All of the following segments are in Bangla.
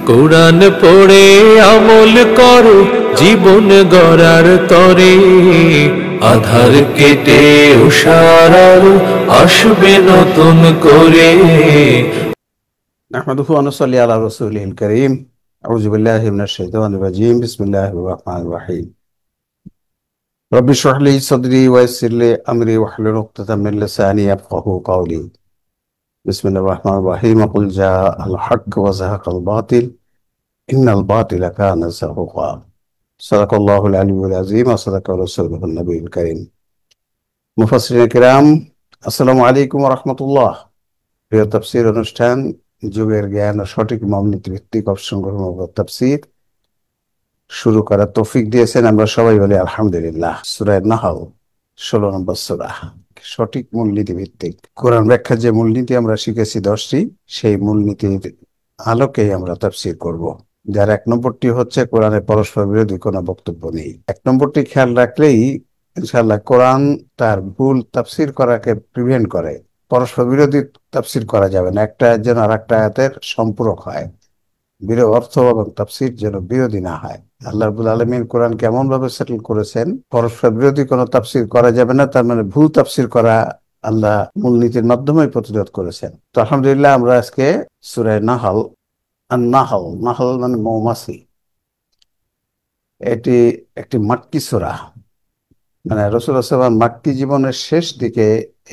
কোরআন পড়ে আমল করো জীবন গড়ার তরে, আধার কেটে উষার আলো আসবে নতুন করে। নাহমাদুহু ওয়া নুসাল্লি আলা রাসূলিল কারীম। আউযু বিল্লাহি মিনাশ শাইতানির রাজীম। বিসমিল্লাহির রাহমানির রাহিম। রব্বি ইশরাহ লি সাদরি ওয়া ইয়াসসির লি আমরি ওয়াহলুল উকদাতাম মিন লিসানি ইয়াফকাহু কাওলি। বিসমিল্লাহির রাহমানির রাহিম। কুল জাআল হক ওয়া যাহাকাল বাতিল ইন্নাল বাতিলা কানা যাহুকা। সাদাকাল্লাহুল আলিয়্যুল আযীম ওয়া সাদাকা রাসূলুহুন নবিয়্যুল কারীম। মুফাসসিরিন কিরাম, আসসালামু আলাইকুম ওয়া রাহমাতুল্লাহ। প্রিয় তাফসীর অনুষ্ঠান যুগের জ্ঞান ও সঠিক মূলনীতি ভিত্তিক অপসংগ্রহমূলক তাফসীর শুরু করার তৌফিক দিয়েছেন, আমরা সবাই বলি আলহামদুলিল্লাহ। সূরা নাহল 16 নম্বর সূরা, সঠিক মূলনীতি ভিত্তিক কোরআন ব্যাখ্যার যে মূলনীতি আমরা শিখেছি 10টি, সেই মূলনীতির আলোকেই আমরা তাফসীর করব। যার 1 নম্বরটি হচ্ছে কোরআনে পরস্পর বিরোধী কোনো বক্তব্য নেই। 1 নম্বরটি খেয়াল রাখলেই ইনশাআল্লাহ কোরআন তার ভুল তাফসীর করাকে প্রিভেন্ট করে। পরস্পর বিরোধী তাফসীর করা যাবে না, একটা আয়াত যেন আরেকটা আয়াতের সম্পূরক হয়, অর্থ এবং তাফসীর যেন বিরোধী না হয়। আল্লাহ রাব্বুল আলামিন কোরআন কেমন ভাবে সেটেল করেছেন, পরস্পর বিরোধী কোনো তাফসীর করা যাবে না, তার মানে ভুল তাফসীর করা আল্লাহ মূলনীতির মাধ্যমে প্রতিরোধ করেছেন। তো আলহামদুলিল্লাহ, আমরা আজকে সূরা নাহল, নাহল নাহল মানে মৌমাছি, এটি একটি মাক্কি সূরা, মানে রাসূলুল্লাহ সাল্লাল্লাহু আলাইহি ওয়াসাল্লাম মাক্কি জীবনের শেষ দিকে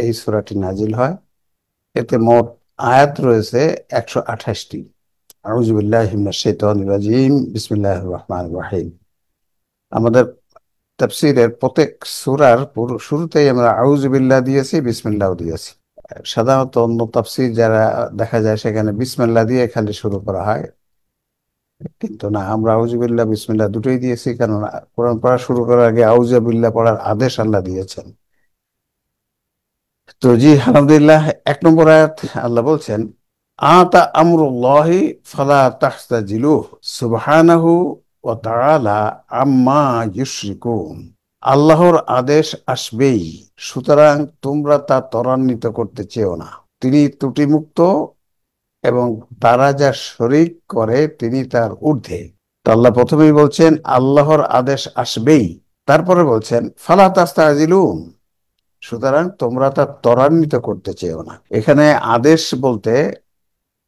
এই সূরাটি নাজিল হয়। এতে মোট আয়াত রয়েছে 128টি। আউযু বিল্লাহি মিনাশ শাইতানির রাজীম। বিসমিল্লাহির রহমানির রহিম। আমাদের তাফসীরের প্রত্যেক সূরার পুরো শুরুতেই আমরা আউযু বিল্লাহ দিয়েছি, বিসমিল্লাহও দিয়েছি। সাধারণত অন্য তাফসীর যারা দেখা যায় সেখানে বিসমিল্লাহ দিয়ে খালি শুরু করা হয়, কিন্তু না, আমরা আউযু বিল্লাহ বিসমিল্লাহ দুটোই দিয়েছি, কারণ কোরআন পড়া শুরু করার আগে আউযু বিল্লাহ পড়ার আদেশ আল্লাহ দিয়েছেন। তো জি আলহামদুলিল্লাহ, 1 নম্বর আয়াত আল্লাহ বলছেন, আতা আমরুল্লাহি ফালা তাহতাজিলুহ সুবহানাহু ওয়া তাআলা আম্মা ইউশরিকুন। আল্লাহর আদেশ আসবেই, সুতরাং তোমরা তা ত্বরান্বিত করতে চেও না। তিনি ত্রুটিমুক্ত এবং তারা যা শরীক করে তিনি তার ঊর্ধ্বে। তো আল্লাহ প্রথমেই বলছেন আল্লাহর আদেশ আসবেই, তারপরে বলছেন ফালা তাস্তাজিলুন, সুতরাং তোমরা তা ত্বরান্বিত করতে চেও না। এখানে আদেশ বলতে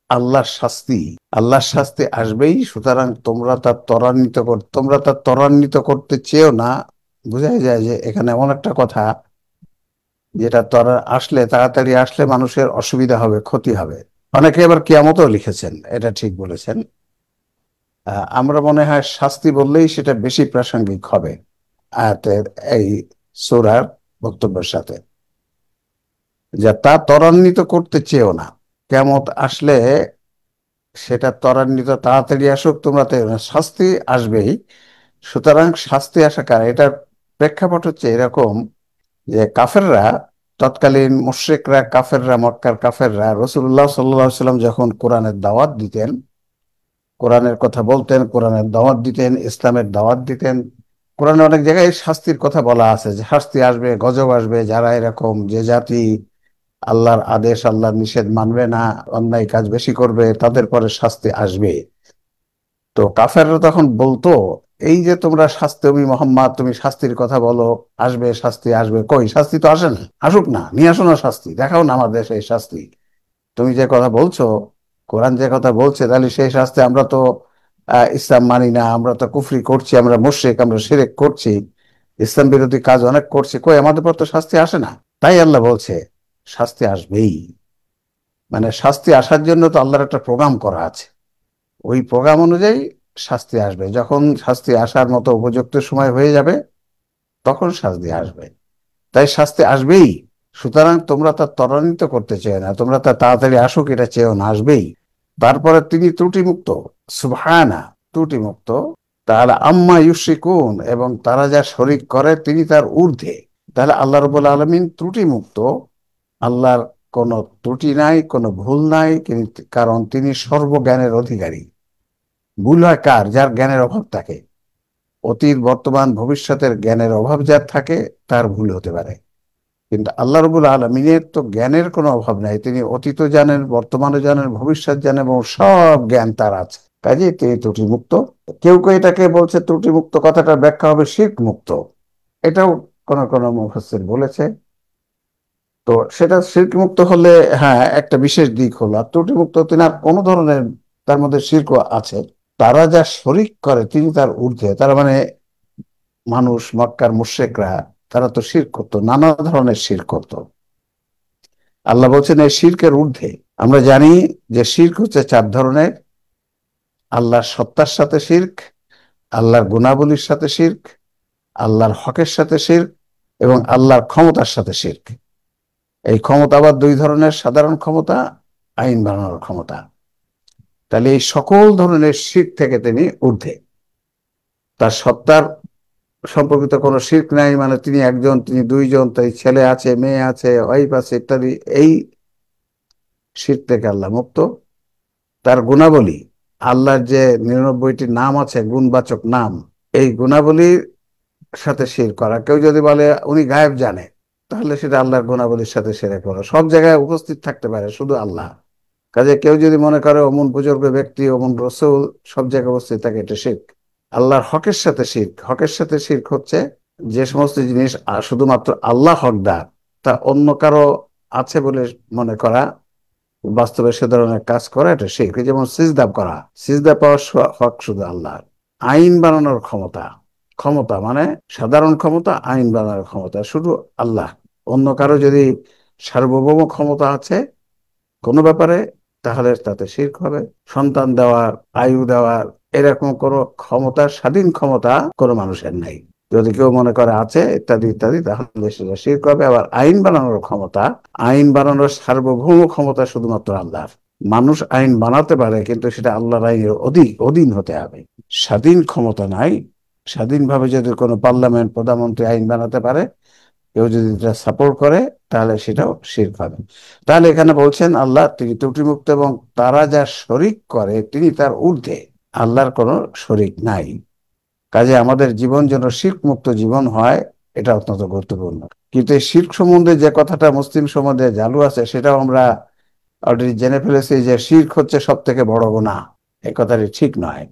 আল্লাহর শাস্তি, আল্লাহর শাস্তি আসবেই, সুতরাং তোমরা তা ত্বরান্বিত করতে চেও না। বোঝাই যায় যে এখানে এমন একটা কথা যেটা তাড়াতাড়ি আসলে মানুষের অসুবিধা হবে, ক্ষতি হবে। অনেকে আবার কিয়ামতও লিখেছেন, এটা ঠিক বলেছেন। আমরা মনে হয় শাস্তি বললেই সেটা বেশি প্রাসঙ্গিক হবে আয়াতের এই সূরার বক্তব্যের সাথে, যা তা ত্বরান্বিত করতে চেও না। কিয়ামত আসলে সেটা ত্বরান্বিত তাড়াতাড়ি আসুক, তোমরা শাস্তি আসবেই, সুতরাং শাস্তি আসা কারণ এটার প্রেক্ষাপট হচ্ছে এরকম যে কাফেররা, তৎকালীন মুশরিকরা, কাফেররা, মক্কার কাফেররা রাসূলুল্লাহ সাল্লাল্লাহু আলাইহি ওয়াসাল্লাম যখন কোরআনের দাওয়াত দিতেন, কোরআনের কথা বলতেন, কোরআনের দাওয়াত দিতেন, ইসলামের দাওয়াত দিতেন, কোরআনে অনেক জায়গায় শাস্তির কথা বলা আছে যে শাস্তি আসবে, গজব আসবে, যারা এরকম যে জাতি আল্লাহর আদেশ আল্লাহর নিষেধ মানবে না, অন্যায় কাজ বেশি করবে, তাদের পরে শাস্তি আসবে। তো কাফেররা তখন বলতো, এই যে তোমরা শাস্তি, মোহাম্মদ তুমি শাস্তির কথা বলো, আসবে শাস্তি, আসবে, কই শাস্তি তো আসে না, আসুক না, নিয়ে আসো না শাস্তি, দেখাও না আমাদের সেই শাস্তি। তুমি যে কথা বলছো, কোরআন যে কথা বলছে, তাহলে সেই শাস্তি, আমরা তো ইসলাম মানি না, আমরা তো কুফরি করছি, আমরা মুশরিক, আমরা শিরক করছি, ইসলাম বিরোধী কাজ অনেক করছি, কই আমাদের পর তো শাস্তি আসে না। তাই আল্লাহ বলছে শাস্তি আসবেই, মানে শাস্তি আসার জন্য তো আল্লাহর একটা প্রোগ্রাম করা আছে, ওই প্রোগ্রাম অনুযায়ী শাস্তি আসবে। যখন শাস্তি আসার মতো উপযুক্ত সময় হয়ে যাবে তখন শাস্তি আসবে, তাই শাস্তি আসবেই, সুতরাং তোমরা তা ত্বরান্বিত করতে চেও না, তোমরা তা তাড়াতাড়ি আসুক এটা চেও না, আসবেই। তারপরে তিনি ত্রুটিমুক্ত, সুবহানা, ত্রুটিমুক্ত, তাহলে আম্মা ইউশরিকুন, এবং তারা যা শরীক করে তিনি তার ঊর্ধ্বে। তাহলে আল্লাহ রাব্বুল আলামিন ত্রুটিমুক্ত, আল্লাহর কোনো ত্রুটি নাই, কোনো ভুল নাই, কারণ তিনি সর্বজ্ঞানের অধিকারী। ভুল হয় কার? যার জ্ঞানের অভাব থাকে, অতীত বর্তমান ভবিষ্যতের জ্ঞানের অভাব যার থাকে তার ভুল হতে পারে, কিন্তু আল্লাহ রাব্বুল আলামিনের তো জ্ঞানের কোনো অভাব নাই, তিনি অতীত জানেন, বর্তমানে জানেন, ভবিষ্যৎ জানেন, এবং সব জ্ঞান তার আছে। কাজেই তিনি ত্রুটি মুক্ত। কেউ কেউ এটাকে বলছে ত্রুটি মুক্ত কথাটার ব্যাখ্যা হবে শিরক মুক্ত, এটাও কোন কোন মুফাসসির বলেছে। তো সেটা শিরক মুক্ত হলে হ্যাঁ একটা বিশেষ দিক হলো, আর ত্রুটি মুক্ত তিনি আর কোনো ধরনের তার মধ্যে শিরক আছে, তারা যা শরিক করে তিনি তার ঊর্ধ্বে। তার মানে মানুষ মক্কার মুশরিকরা তারা তো শিরক করতো, নানা ধরনের শিরক করতো। আল্লাহ বলছেন এই শিরকের ঊর্ধ্বে। আমরা জানি যে শিরক হচ্ছে চার ধরনের: আল্লাহর সত্তার সাথে শিরক, আল্লাহর গুণাবলীর সাথে শিরক, আল্লাহর হকের সাথে শিরক, এবং আল্লাহর ক্ষমতার সাথে শিরক। এই ক্ষমতা আবার দুই ধরনের: সাধারণ ক্ষমতা, আইন বানানোর ক্ষমতা। তাহলে এই সকল ধরনের শিরক থেকে তিনি ঊর্ধ্বে। তার সত্তার সম্পর্কিত কোনো শিরক নাই, মানে তিনি একজন, তিনি দুইজন, তাই ছেলে আছে, মেয়ে আছে, ওয়াইফ আছে ইত্যাদি, এই শিরক থেকে আল্লাহ মুক্ত। তার গুণাবলী, আল্লাহর যে 99টি নাম আছে, গুণবাচক নাম, এই গুণাবলীর সাথে শিরক করা। কেউ যদি বলে উনি গায়েব জানে, তাহলে সেটা আল্লাহর গুণাবলীর সাথে শিরক করা। সব জায়গায় উপস্থিত থাকতে পারে শুধু আল্লাহ। কাজে কেউ যদি মনে করে অমন বুজুর্গ ব্যক্তি, অমন রসুল সব জায়গায় উপস্থিত থাকে, এটা শিরক। আল্লাহর হকের সাথে শিরক। হকের সাথে শিরক হচ্ছে যে সমস্ত জিনিস শুধুমাত্র আল্লাহ হকদার, তা অন্য কারো আছে বলে মনে করা, বাস্তবে সে ধরনের কাজ করা, এটা শিরক। যেমন সিজদা করা, সিজদা পাওয়ার হক শুধু আল্লাহর। আইন বানানোর ক্ষমতা, ক্ষমতা মানে সাধারণ ক্ষমতা, আইন বানানোর ক্ষমতা শুধু আল্লাহ। অন্য কারো যদি সার্বভৌম ক্ষমতা আছে কোনো ব্যাপারে, তাহলে তাতে শিরক হবে। সন্তান দেওয়ার, আয়ু দেওয়ার, এরকম কোনো ক্ষমতা, স্বাধীন ক্ষমতা কোনো মানুষের নাই। যদি কেউ মনে করে আছে ইত্যাদি ইত্যাদি, তাহলে সেটা শিরক হবে। আবার আইন বানানোর ক্ষমতা, আইন বানানোর সার্বভৌম ক্ষমতা শুধুমাত্র আল্লাহর। মানুষ আইন বানাতে পারে, কিন্তু সেটা আল্লাহর আইনের অধীন হতে হবে। স্বাধীন ক্ষমতা নাই। স্বাধীনভাবে যদি কোনো পার্লামেন্ট, প্রধানমন্ত্রী আইন বানাতে পারে, কেউ যদি এটা সাপোর্ট করে, তাহলে সেটাও শিরক হবে। তাহলে এখানে বলছেন আল্লাহ তিনি ত্রুটিমুক্ত, এবং তারা যা শরিক করে তিনি তার ঊর্ধ্বে। আল্লাহর কোনো শরিক নাই। কাজে আমাদের জীবন যেন শিরক মুক্ত জীবন হয়, এটা অত্যন্ত গুরুত্বপূর্ণ। কিন্তু এই শিরক সম্বন্ধে যে কথাটা মুসলিম সমাজে চালু আছে, সেটাও আমরা অলরেডি জেনে ফেলেছি যে শিরক হচ্ছে সব থেকে বড় গুনাহ। এই কথাটি ঠিক নয়।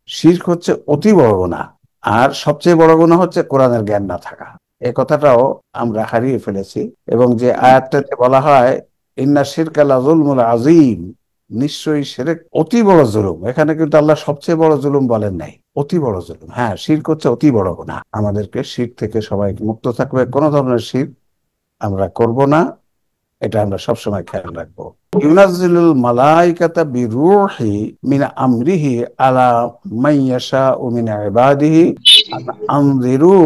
শিরক হচ্ছে অতি বড় গুনাহ, আর সবচেয়ে বড় গুনাহ হচ্ছে কোরআনের জ্ঞান না থাকা। এই কথাটাও আমরা হারিয়ে ফেলেছি। এবং যে আয়াতটাতে বলা হয় ইন্না শিরকা লাযুলমুন আযীম, নিশ্চয়ই শিরক অতি বড় জুলুম, এখানে কিন্তু আল্লাহ সবচেয়ে বড় জুলুম বলেন নাই, অতি বড় জুলুম। হ্যাঁ, শিরক হচ্ছে অতি বড় গুনাহ। আমাদেরকে শিরক থেকে সবাইকে মুক্ত থাকবে, কোনো ধরনের শিরক আমরা করব না, এটা আমরা সবসময় খেয়াল রাখবো। ইউনাজ্জিলুল মালাইকাতা বিরূহি মিন আমরিহি আলা মান ইয়াশাউ মিন ইবাদিহি আন আনজিরু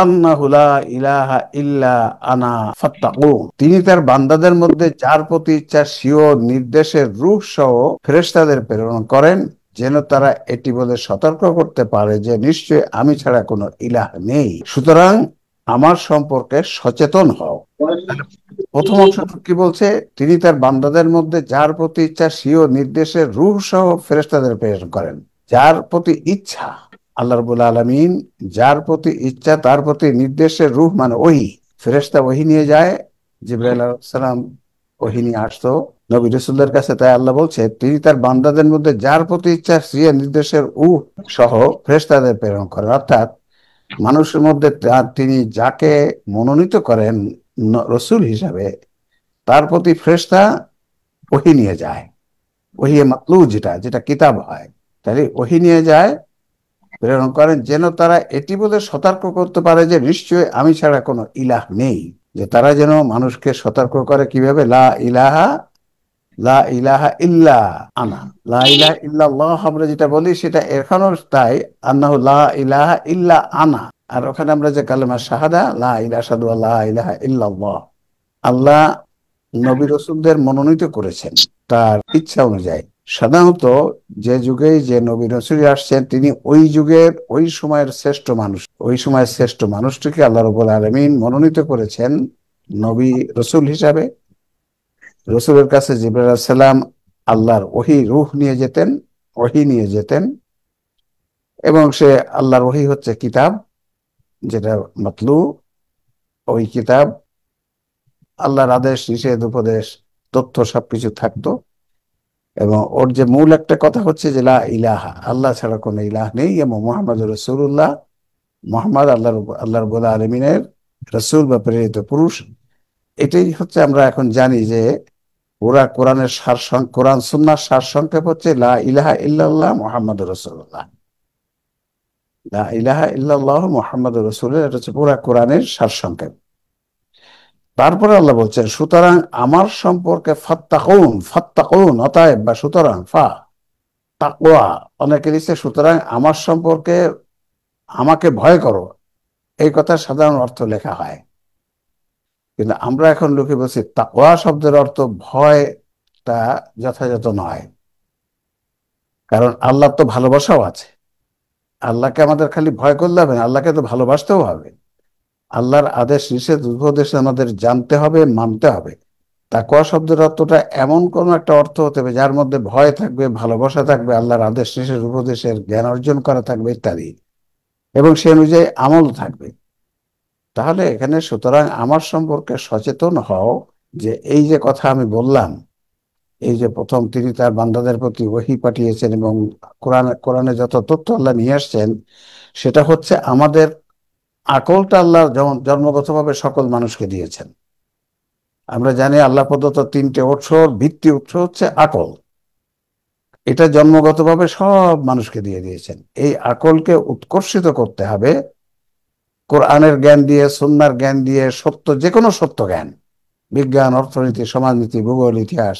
আন্নাহু লা ইলাহা ইল্লা আনা ফাত্তাকুন। তিনি তার বান্দাদের মধ্যে যার প্রতি ইচ্ছা স্বীয় নির্দেশের রূহ সহ ফেরেশতাদের প্রেরণ করেন, যেন তারা এটি বলে সতর্ক করতে পারে যে নিশ্চয় আমি ছাড়া কোনো ইলাহ নেই, সুতরাং আমার সম্পর্কে সচেতন হও। প্রথম অংশটা কি বলছে? তিনি তার বান্দাদের মধ্যে যার প্রতি ইচ্ছা স্বীয় নির্দেশের রূহ সহ ফেরেশতাদের প্রেরণ করেন। যার প্রতি ইচ্ছা, আল্লাহ রাব্বুল আলামিন যার প্রতি ইচ্ছা তার প্রতি নির্দেশের রূহ মানে ওহী, ফেরেশতা ওহী নিয়ে যায়। জিবরাইল আলাইহিস সালাম ওহী নিয়ে আসতো নবী রাসূলদের কাছে। তাই আল্লাহ বলছে তিনি তার বান্দাদের মধ্যে যার প্রতি ইচ্ছা স্বীয় নির্দেশের সহ ফেরেশতাদের প্রেরণ করেন। অর্থাৎ মানুষের মধ্যে তিনি যাকে মনোনীত করেন রসুল হিসাবে, তার প্রতি ফেরেশতা ওহী নিয়ে যায়। ওহী মাতলু, যেটা যেটা কিতাব হয়, তাহলে ওহী নিয়ে যায়, প্রেরণ করেন, যেন তারা এটি বলে সতর্ক করতে পারে যে নিশ্চয়ই আমি ছাড়া কোনো ইলাহ নেই। যে তারা যেন মানুষকে সতর্ক করে কিভাবে, লা ইলাহা ইল্লা আনা, লা ইলাহা ইল্লাল্লাহ আমরা যেটা বলি সেটা এখনো তাই, আন্নাহু লা ইলাহা ইল্লা আনা। আর ওখানে আমরা যে কালেমা শাহাদা, লা ইলাহা আশহাদু আল্লা ইলাহা ইল্লাল্লাহ, আল্লাহ নবী রাসূলদের মনোনীত করেছেন তার ইচ্ছা অনুযায়ী। সাধারণত যে যুগে যে নবী রাসূল আসছেন, তিনি ওই যুগের ওই সময়ের শ্রেষ্ঠ মানুষ, ওই সময়ের শ্রেষ্ঠ মানুষটিকে আল্লাহ রাব্বুল আলামিন মনোনীত করেছেন নবী রাসূল হিসাবে। রসুলের কাছে জিবরাইল আলাইহিস সালাম আল্লাহর ওহী রূহ নিয়ে যেতেন, ওহী নিয়ে যেতেন, এবং সে আল্লাহর ওহী হচ্ছে কিতাব, যেটা মাতলু। ওই কিতাব আল্লাহর আদেশ, নিষেধ, উপদেশ, তথ্য সবকিছু থাকতো। এবং ওর যে মূল একটা কথা হচ্ছে যে লা ইলাহা, আল্লাহ ছাড়া কোনো ইলাহ নেই, এবং মুহাম্মদ রাসূলুল্লাহ, মোহাম্মদ আল্লাহ রাব্বুল আলামিনের রাসূল বা প্রেরিত পুরুষ। এটাই হচ্ছে আমরা এখন জানি যে পুরা কোরআনের কোরআন সুন্নাহর সার সংক্ষেপ হচ্ছে লা ইলাহা ইল্লাল্লাহ মুহাম্মাদুর রাসূলুল্লাহ। লা ইলাহা ইল্লাল্লাহ মুহাম্মাদুর রাসূলুল্লাহ, এটা হচ্ছে পুরা কোরআনের সার সংক্ষেপ। তারপরে আল্লাহ বলছেন সুতরাং আমার সম্পর্কে ফাত্তাকুন, ফাত্তাকুন অতএব বা সুতরাং, ফা তাকওয়া, অনেকে দিচ্ছে সুতরাং আমার সম্পর্কে আমাকে ভয় করো, এই কথা সাধারণ অর্থ লেখা হয়। কিন্তু আমরা এখন লোকে বলছি তাকওয়া শব্দের অর্থ ভয়টা যথাযথ নয়, কারণ আল্লাহ তো ভালোবাসাও আছে। আল্লাহকে আমাদের খালি ভয় করলে হবে না, আল্লাহকে তো ভালোবাসতেও হবে। আল্লাহর আদেশ নিষেধ উপদেশ আমাদের জানতে হবে, মানতে হবে। তাকওয়া শব্দের অর্থটা এমন কোন একটা অর্থ হতে হবে যার মধ্যে ভয় থাকবে, ভালোবাসা থাকবে, আল্লাহর আদেশ নিষেধ উপদেশের জ্ঞান অর্জন করা থাকবে ইত্যাদি, এবং সে অনুযায়ী আমল থাকবে। তাহলে এখানে সুতরাং আমার সম্পর্কে সচেতন হও, যে এই যে কথা আমি বললাম, এই যে প্রথম তিনি তার বান্দাদের প্রতি ওহী পাঠিয়েছেন এবং কোরআনে যত তথ্য আল্লাহ নিয়ে আসছেন, সেটা হচ্ছে আমাদের আকলটা আল্লাহ যেমন জন্মগতভাবে সকল মানুষকে দিয়েছেন। আমরা জানি আল্লাহ প্রদত্ত তিনটে উৎসর ভিত্তি উৎস হচ্ছে আকল, এটা জন্মগতভাবে সব মানুষকে দিয়ে দিয়েছেন। এই আকলকে উৎকর্ষিত করতে হবে কোরআনের জ্ঞান দিয়ে, সুন্নাহর জ্ঞান দিয়ে, সত্য যে কোনো সত্য জ্ঞান, বিজ্ঞান, অর্থনীতি, সমাজনীতি, ভূগোল, ইতিহাস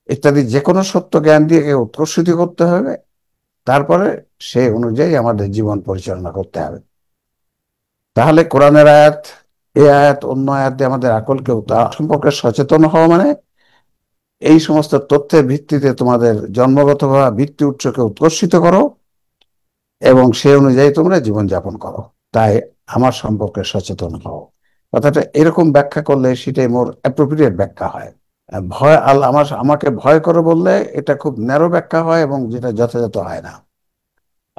ইত্যাদি যে কোনো সত্য জ্ঞান দিয়ে একে উৎকর্ষিত করতে হবে। তারপরে সে অনুযায়ী আমাদের জীবন পরিচালনা করতে হবে। তাহলে কোরআনের আয়াত, এই আয়াত, অন্য আয়াত দিয়ে আমাদের আকলকে সম্পর্কে সচেতন হওয়া মানে এই সমস্ত তথ্যের ভিত্তিতে তোমাদের জন্মগত বা ভিত্তি উৎসকে উৎকর্ষিত করো এবং সে অনুযায়ী তোমরা জীবনযাপন করো। তাই আমার সম্পর্কে সচেতন হও, কথাটা এরকম ব্যাখ্যা করলে সেটাই মোর অ্যাপ্রোপ্রিয়েট ব্যাখ্যা হয়। ভয় আল্লাহ আমাকে ভয় করো বললে এটা খুব ন্যারো ব্যাখ্যা হয় এবং যেটা যথাযথ হয় না।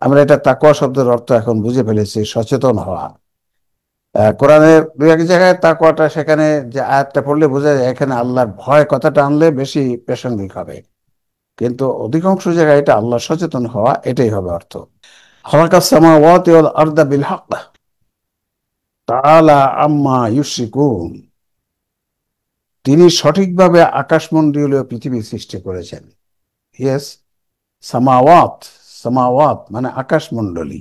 আমরা এটা তাকওয়া শব্দের অর্থ এখন বুঝে ফেলেছি, সচেতন হওয়া। কোরআনের দু এক জায়গায় তাকওয়াটা, সেখানে যে আয়াতটা পড়লে বোঝা যায় এখানে আল্লাহর ভয় কথাটা আনলে বেশি প্রাসঙ্গিক হবে, কিন্তু অধিকাংশ জায়গায় এটা আল্লাহ সচেতন হওয়া, এটাই হবে অর্থ। খালাকাস সামাওয়াতি ওয়াল আরদা বিল হক তাআলা আম্মা ইউশরিকুন, তিনি সঠিকভাবে আকাশমণ্ডলীয় পৃথিবী সৃষ্টি করেছেন। ইয়েস, সামাওয়াত, সামাওয়াত মানে আকাশমণ্ডলী।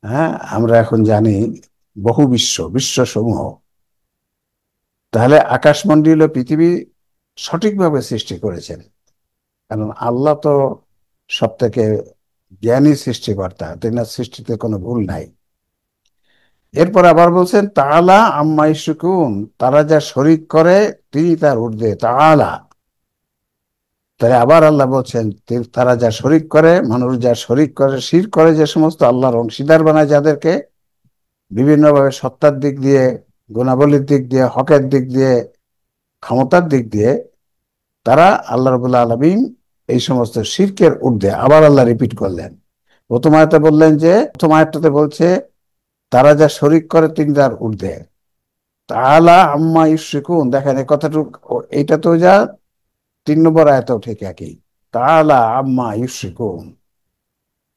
হ্যাঁ, আমরা এখন জানি বহু বিশ্বসমূহ। তাহলে আকাশমণ্ডলীয় পৃথিবী সঠিকভাবে সৃষ্টি করেছেন, কারণ আল্লাহ তো সব থেকে জ্ঞানী সৃষ্টিকর্তা, তিনার সৃষ্টিতে কোনো ভুল নাই। এরপর আবার বলছেন তাআলা আম্মা ইউশরিকুন, তারা যা শরীক করে তিনি তার ঊর্ধ্বে। তাআলা, তাই আবার আল্লাহ বলছেন তারা যা শরীক করে, মানুষ যা শরীক করে, শিরক করে, যে সমস্ত আল্লাহর অংশীদার বানায় যাদেরকে, বিভিন্নভাবে সত্তার দিক দিয়ে, গুণাবলীর দিক দিয়ে, হকের দিক দিয়ে, ক্ষমতার দিক দিয়ে, তারা আল্লাহ রাব্বুল আলামিন এই সমস্ত শিরকের ঊর্ধ্বে। আবার আল্লাহ রিপিট করলেন, প্রথম আয়াতে বললেন যে, প্রথম আয়াতটাতে বলছে তারা যা শরীক করে তিনি তার ঊর্ধ্বে। তাআলা আম্মা ইউশরিকুন, দেখেন এই কথাটুকু, এইটা তো যা 3 নম্বর আয়াতেও ঠিক একই। তাআলা আম্মা ইউশরিকুন,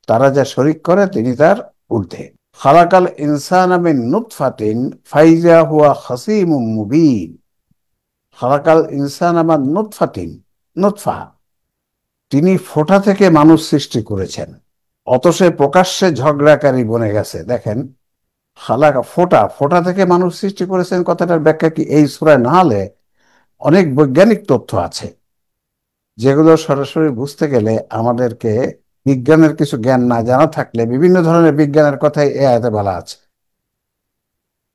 তারা যা শরীক করে তিনি তার ঊর্ধ্বে। খালাকাল ইনসানা মিন নুতফাতিন ফাইজা হুয়া খাসীমুম মুবিন। খালাকাল ইনসানা মিন নুতফাতিন, নুতফা, তিনি ফোঁটা থেকে মানুষ সৃষ্টি করেছেন, অত সে প্রকাশ্যে ঝগড়াকারী বনে গেছে। দেখেন, খালাকা, ফোঁটা, ফোঁটা থেকে মানুষ সৃষ্টি করেছেন, কথাটার ব্যাখ্যা কি? এই সূরায় নাহলে অনেক বৈজ্ঞানিক তথ্য আছে যেগুলো সরাসরি বুঝতে গেলে আমাদেরকে বিজ্ঞানের কিছু জ্ঞান না জানা থাকলে, বিভিন্ন ধরনের বিজ্ঞানের কথাই এই আয়াতে বলা আছে,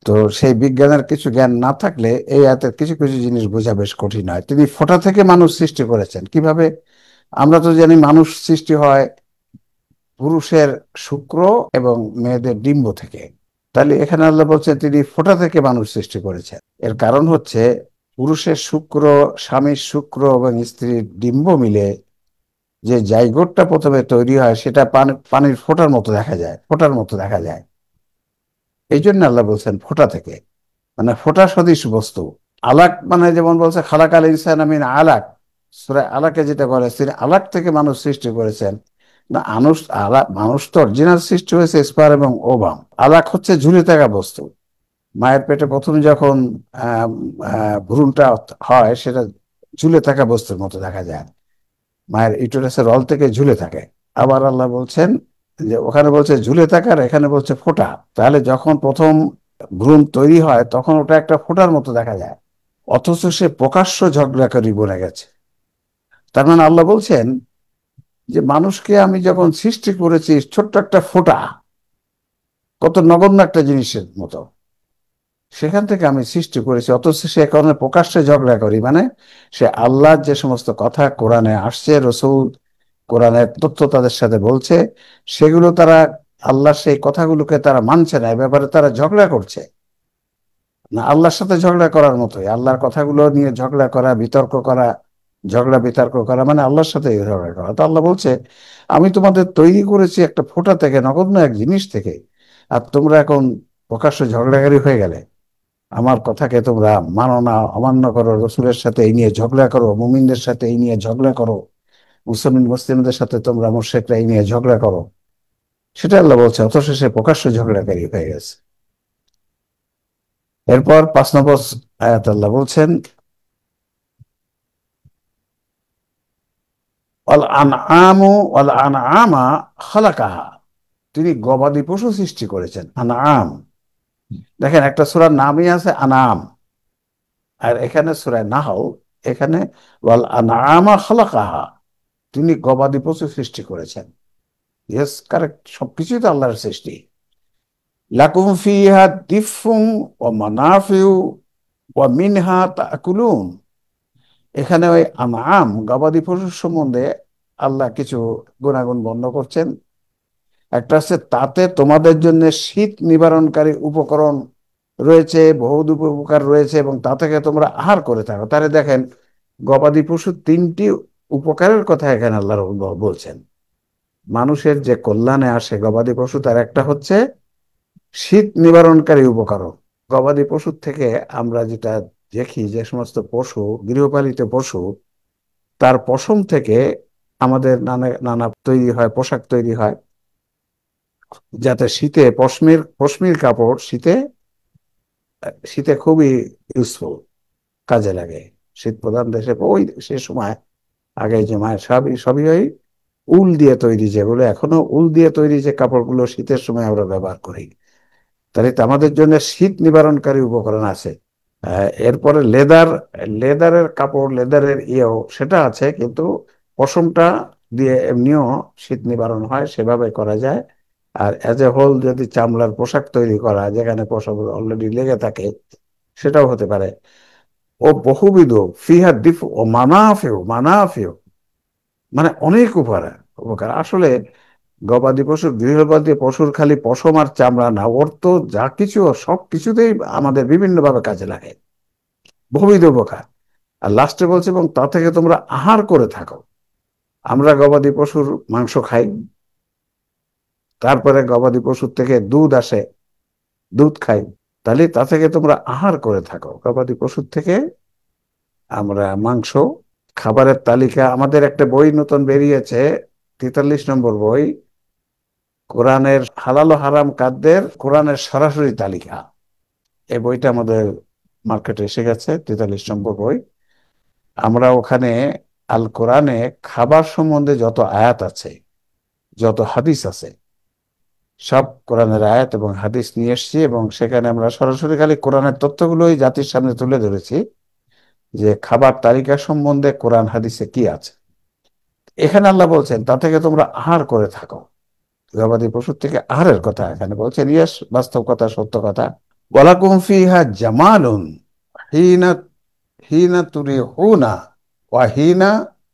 তো সেই বিজ্ঞানের কিছু জ্ঞান না থাকলে এই আয়াতের কিছু কিছু জিনিস বোঝা বেশ কঠিন হয়। তিনি ফোঁটা থেকে মানুষ সৃষ্টি করেছেন কিভাবে? আমরা তো জানি মানুষ সৃষ্টি হয় পুরুষের শুক্র এবং মেয়েদের ডিম্ব থেকে। তাহলে এখানে আল্লাহ বলছেন তিনি ফোঁটা থেকে মানুষ সৃষ্টি করেছেন। এর কারণ হচ্ছে পুরুষের শুক্র, স্বামীর শুক্র এবং স্ত্রীর ডিম্ব মিলে যে জাইগোটটা প্রথমে তৈরি হয়, সেটা পানির ফোঁটার মতো দেখা যায়, ফোঁটার মতো দেখা যায়। এই জন্য আল্লাহ বলছেন ফোঁটা থেকে, মানে ফোঁটা সদৃশ বস্তু। আলাক মানে যেমন বলছে খালাকাল ইনসানা মিন আলাক, সূরা আলাকে যেটা বলে তিনি আলাক থেকে মানুষ সৃষ্টি করেছেন, না মানুষ তো অরিজিনাল সৃষ্টি হয়েছে স্পার এবং ওভাম। আলাক হচ্ছে ঝুলে থাকা বস্তু। মায়ের পেটে প্রথম যখন ভ্রূণটা হয় সেটা ঝুলে থাকা বস্তুর মতো দেখা যায়, মায়ের ইউটেরাসের রল থেকে ঝুলে থাকে। আবার আল্লাহ বলছেন যে ওখানে বলছে ঝুলে থাকার, এখানে বলছে ফোঁটা। তাহলে যখন প্রথম ভ্রূণ তৈরি হয় তখন ওটা একটা ফোঁটার মতো দেখা যায়, অথচ সে প্রকাশ্য ঝগড়াকারী বনে গেছে। তার মানে আল্লাহ বলছেন যে মানুষকে আমি যখন সৃষ্টি করেছি ছোট্ট একটা ফোঁটা, কত নগণ্য একটা জিনিসের মতো, সেখান থেকে আমি সৃষ্টি করেছি, অথচ সে কারণে প্রকাশ্যে ঝগড়া করি। মানে সে আল্লাহর যে সমস্ত কথা কোরআনে আসছে, রসূল কোরআনের তথ্য তাদের সাথে বলছে, সেগুলো তারা, আল্লাহর সেই কথাগুলোকে তারা মানছে না, এ ব্যাপারে তারা ঝগড়া করছে। না, আল্লাহর সাথে ঝগড়া করার মতোই, আল্লাহর কথাগুলো নিয়ে ঝগড়া করা, বিতর্ক করা, ঝগড়া বিতর্ক করা মানে আল্লাহর সাথে ঝগড়া করা। তো আল্লাহ বলছে আমি তোমাদের তৈরি করেছি একটা ফোঁটা থেকে, নগণ্য এক জিনিস থেকে, আর তোমরা এখন প্রকাশ্য ঝগড়াকারী হয়ে গেলে। আমার কথাকে তোমরা মানো না, অমান্য করো, রসুলের সাথে এই নিয়ে ঝগড়া করো, মুমিনদের সাথে এই নিয়ে ঝগড়া করো, মুসলিমদের সাথে তোমরা মুশরিকরা এই নিয়ে ঝগড়া করো, সেটা আল্লাহ বলছে, অথচ সে প্রকাশ্য ঝগড়াকারী হয়ে গেছে। এরপর 5 নম্বর আয়াত আল্লাহ বলছেন অল আনআমু ওয়াল আনআমা খালাকাহা, তিনি গবাদি পশু সৃষ্টি করেছেন। আনআম, দেখেন একটা সূরার নামই আছে আনাম, আর এখানে সূরা নাহল, এখানে ওয়াল আনআমা খালাকাহা, তিনি গবাদি পশু সৃষ্টি করেছেন। ইয়েস, কারেক্ট, সবকিছুই তো আল্লাহর সৃষ্টি। লাকুম ফিহা দিফুন ওয়া মানাফিউ ওয়া মিনহা তাকুলুন, এখানে ওই আনআম গবাদি পশুর সম্বন্ধে আল্লাহ কিছু গুণাগুণ বর্ণনা করছেন। একটা হচ্ছে তাতে তোমাদের জন্য শীত নিবারণকারী উপকরণ রয়েছে, বহুত উপকার রয়েছে, এবং তা থেকে তোমরা আহার করে থাকো। তাহলে দেখেন গবাদি পশুর 3টি উপকারের কথা এখানে আল্লাহ বলছেন। মানুষের যে কল্যাণে আসে গবাদি পশু, তার একটা হচ্ছে শীত নিবারণকারী উপকরণ। গবাদি পশুর থেকে আমরা যেটা দেখি, যে সমস্ত পশু গৃহপালিত পশু, তার পশম থেকে আমাদের নানা নানা তৈরি হয়, পোশাক তৈরি হয়, যাতে শীতে পশমির পশমির কাপড় শীতে শীতে খুবই ইউজফুল, কাজে লাগে। শীত প্রধান দেশে ওই সে সময় আগে যে মায়ের সবই সবই ওই উল দিয়ে তৈরি, যেগুলো এখনো উল দিয়ে তৈরি যে কাপড়গুলো শীতের সময় আমরা ব্যবহার করি, তাহলে তো আমাদের জন্য শীত নিবারণকারী উপকরণ আছে। এরপরে লেদারের কাপড়, লেদারের ইয়েও সেটা আছে, কিন্তু পশমটা দিয়ে এমনিও শীত নিবারণ হয়, সেভাবে করা যায়। আর এজ এ হোল যদি চামড়ার পোশাক তৈরি করা, যেখানে পশম অলরেডি লেগে থাকে, সেটাও হতে পারে। ও বহুবিধ, ফিহা দিফ ও মানাফিউ, মানে অনেক উপকার আসলে। গবাদি পশুর, গৃহপালিত পশুর খালি পশম আর চামড়া না, ওর তো যা কিছু সব কিছুতেই আমাদের বিভিন্ন ভাবে কাজে লাগে, বহুবিধ উপকার। আর লাস্টে বলছে এবং তা থেকে তোমরা আহার করে থাকো। আমরা গবাদি পশুর মাংস খাই, তারপরে গবাদি পশুর থেকে দুধ আসে, দুধ খাই, তাহলে তা থেকে তোমরা আহার করে থাকো। গবাদি পশুর থেকে আমরা মাংস, খাবারের তালিকা, আমাদের একটা বই নতুন বেরিয়েছে, 43 নম্বর বই, কোরআনের হালাল ও হারাম খাদ্যের কোরআনের সরাসরি তালিকা। এই বইটা আমাদের মার্কেটে এসে গেছে, 43 নম্বর বই। আমরা ওখানে আল কোরআনে খাবার সম্বন্ধে যত আয়াত আছে, যত হাদিস আছে, সব কোরআনের আয়াত এবং হাদিস নিয়ে এসেছি, এবং সেখানে আমরা সরাসরি খালি কোরআনের তথ্যগুলোই জাতির সামনে তুলে ধরেছি, যে খাবার তালিকা সম্বন্ধে কোরআন হাদিসে কি আছে। এখানে আল্লাহ বলছেন তা থেকে তোমরা আহার করে থাকো। গবাদি পশুর থেকে আহারের কথা এখানে বলছেন, ইয়েস, বাস্তব কথা, সত্য কথা। ওয়ালাকুম ফিহা জামালুন হিনা হিনা তুরিহুনা ওয়া হিনা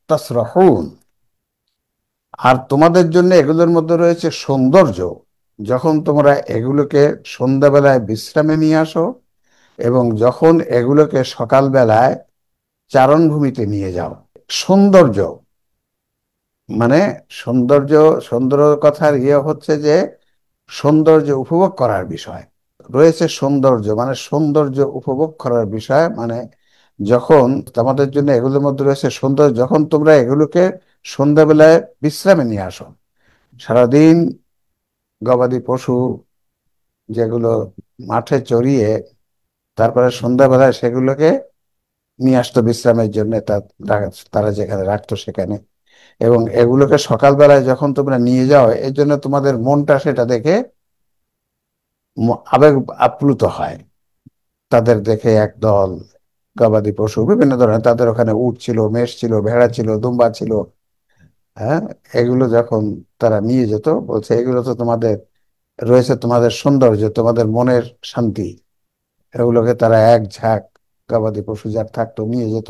তাসরাহুন, আর তোমাদের জন্য এগুলোর মধ্যে রয়েছে সৌন্দর্য, যখন তোমরা এগুলোকে সন্ধ্যাবেলায় বিশ্রামে নিয়ে আসো, এবং যখন এগুলোকে সকালবেলায় চারণভূমিতে নিয়ে যাও। সৌন্দর্য মানে সৌন্দর্য, সুন্দর কথার ইয়ে হচ্ছে যে সৌন্দর্য উপভোগ করার বিষয় রয়েছে। সৌন্দর্য মানে সৌন্দর্য উপভোগ করার বিষয়, মানে যখন তোমাদের জন্য এগুলোর মধ্যে রয়েছে সন্ধ্যা, যখন তোমরা এগুলোকে সন্ধ্যাবেলায় বিশ্রামে নিয়ে আসো, সারাদিন গবাদি পশু যেগুলো মাঠে চড়িয়ে তারপরে সন্ধ্যাবেলায় সেগুলোকে নিয়ে আসতো বিশ্রামের জন্য, তারা যেখানে রাখতো সেখানে, এবং এগুলোকে সকালবেলায় যখন তোমরা নিয়ে যাও, এর জন্য তোমাদের মনটা সেটা দেখে আবেগ আপ্লুত হয়। তাদের দেখে একদল গবাদি পশু বিভিন্ন ধরনের, তাদের ওখানে উট ছিল, মেষ ছিল, ভেড়া ছিল, দুম্বা ছিল। হ্যাঁ, এগুলো যখন তারা নিয়ে যেত, বলছে এগুলো তো তোমাদের রয়েছে, তোমাদের সৌন্দর্য, তোমাদের মনের শান্তি। এগুলোকে তারা এক ঝাঁক গবাদি পশু যার থাকতো নিয়ে যেত,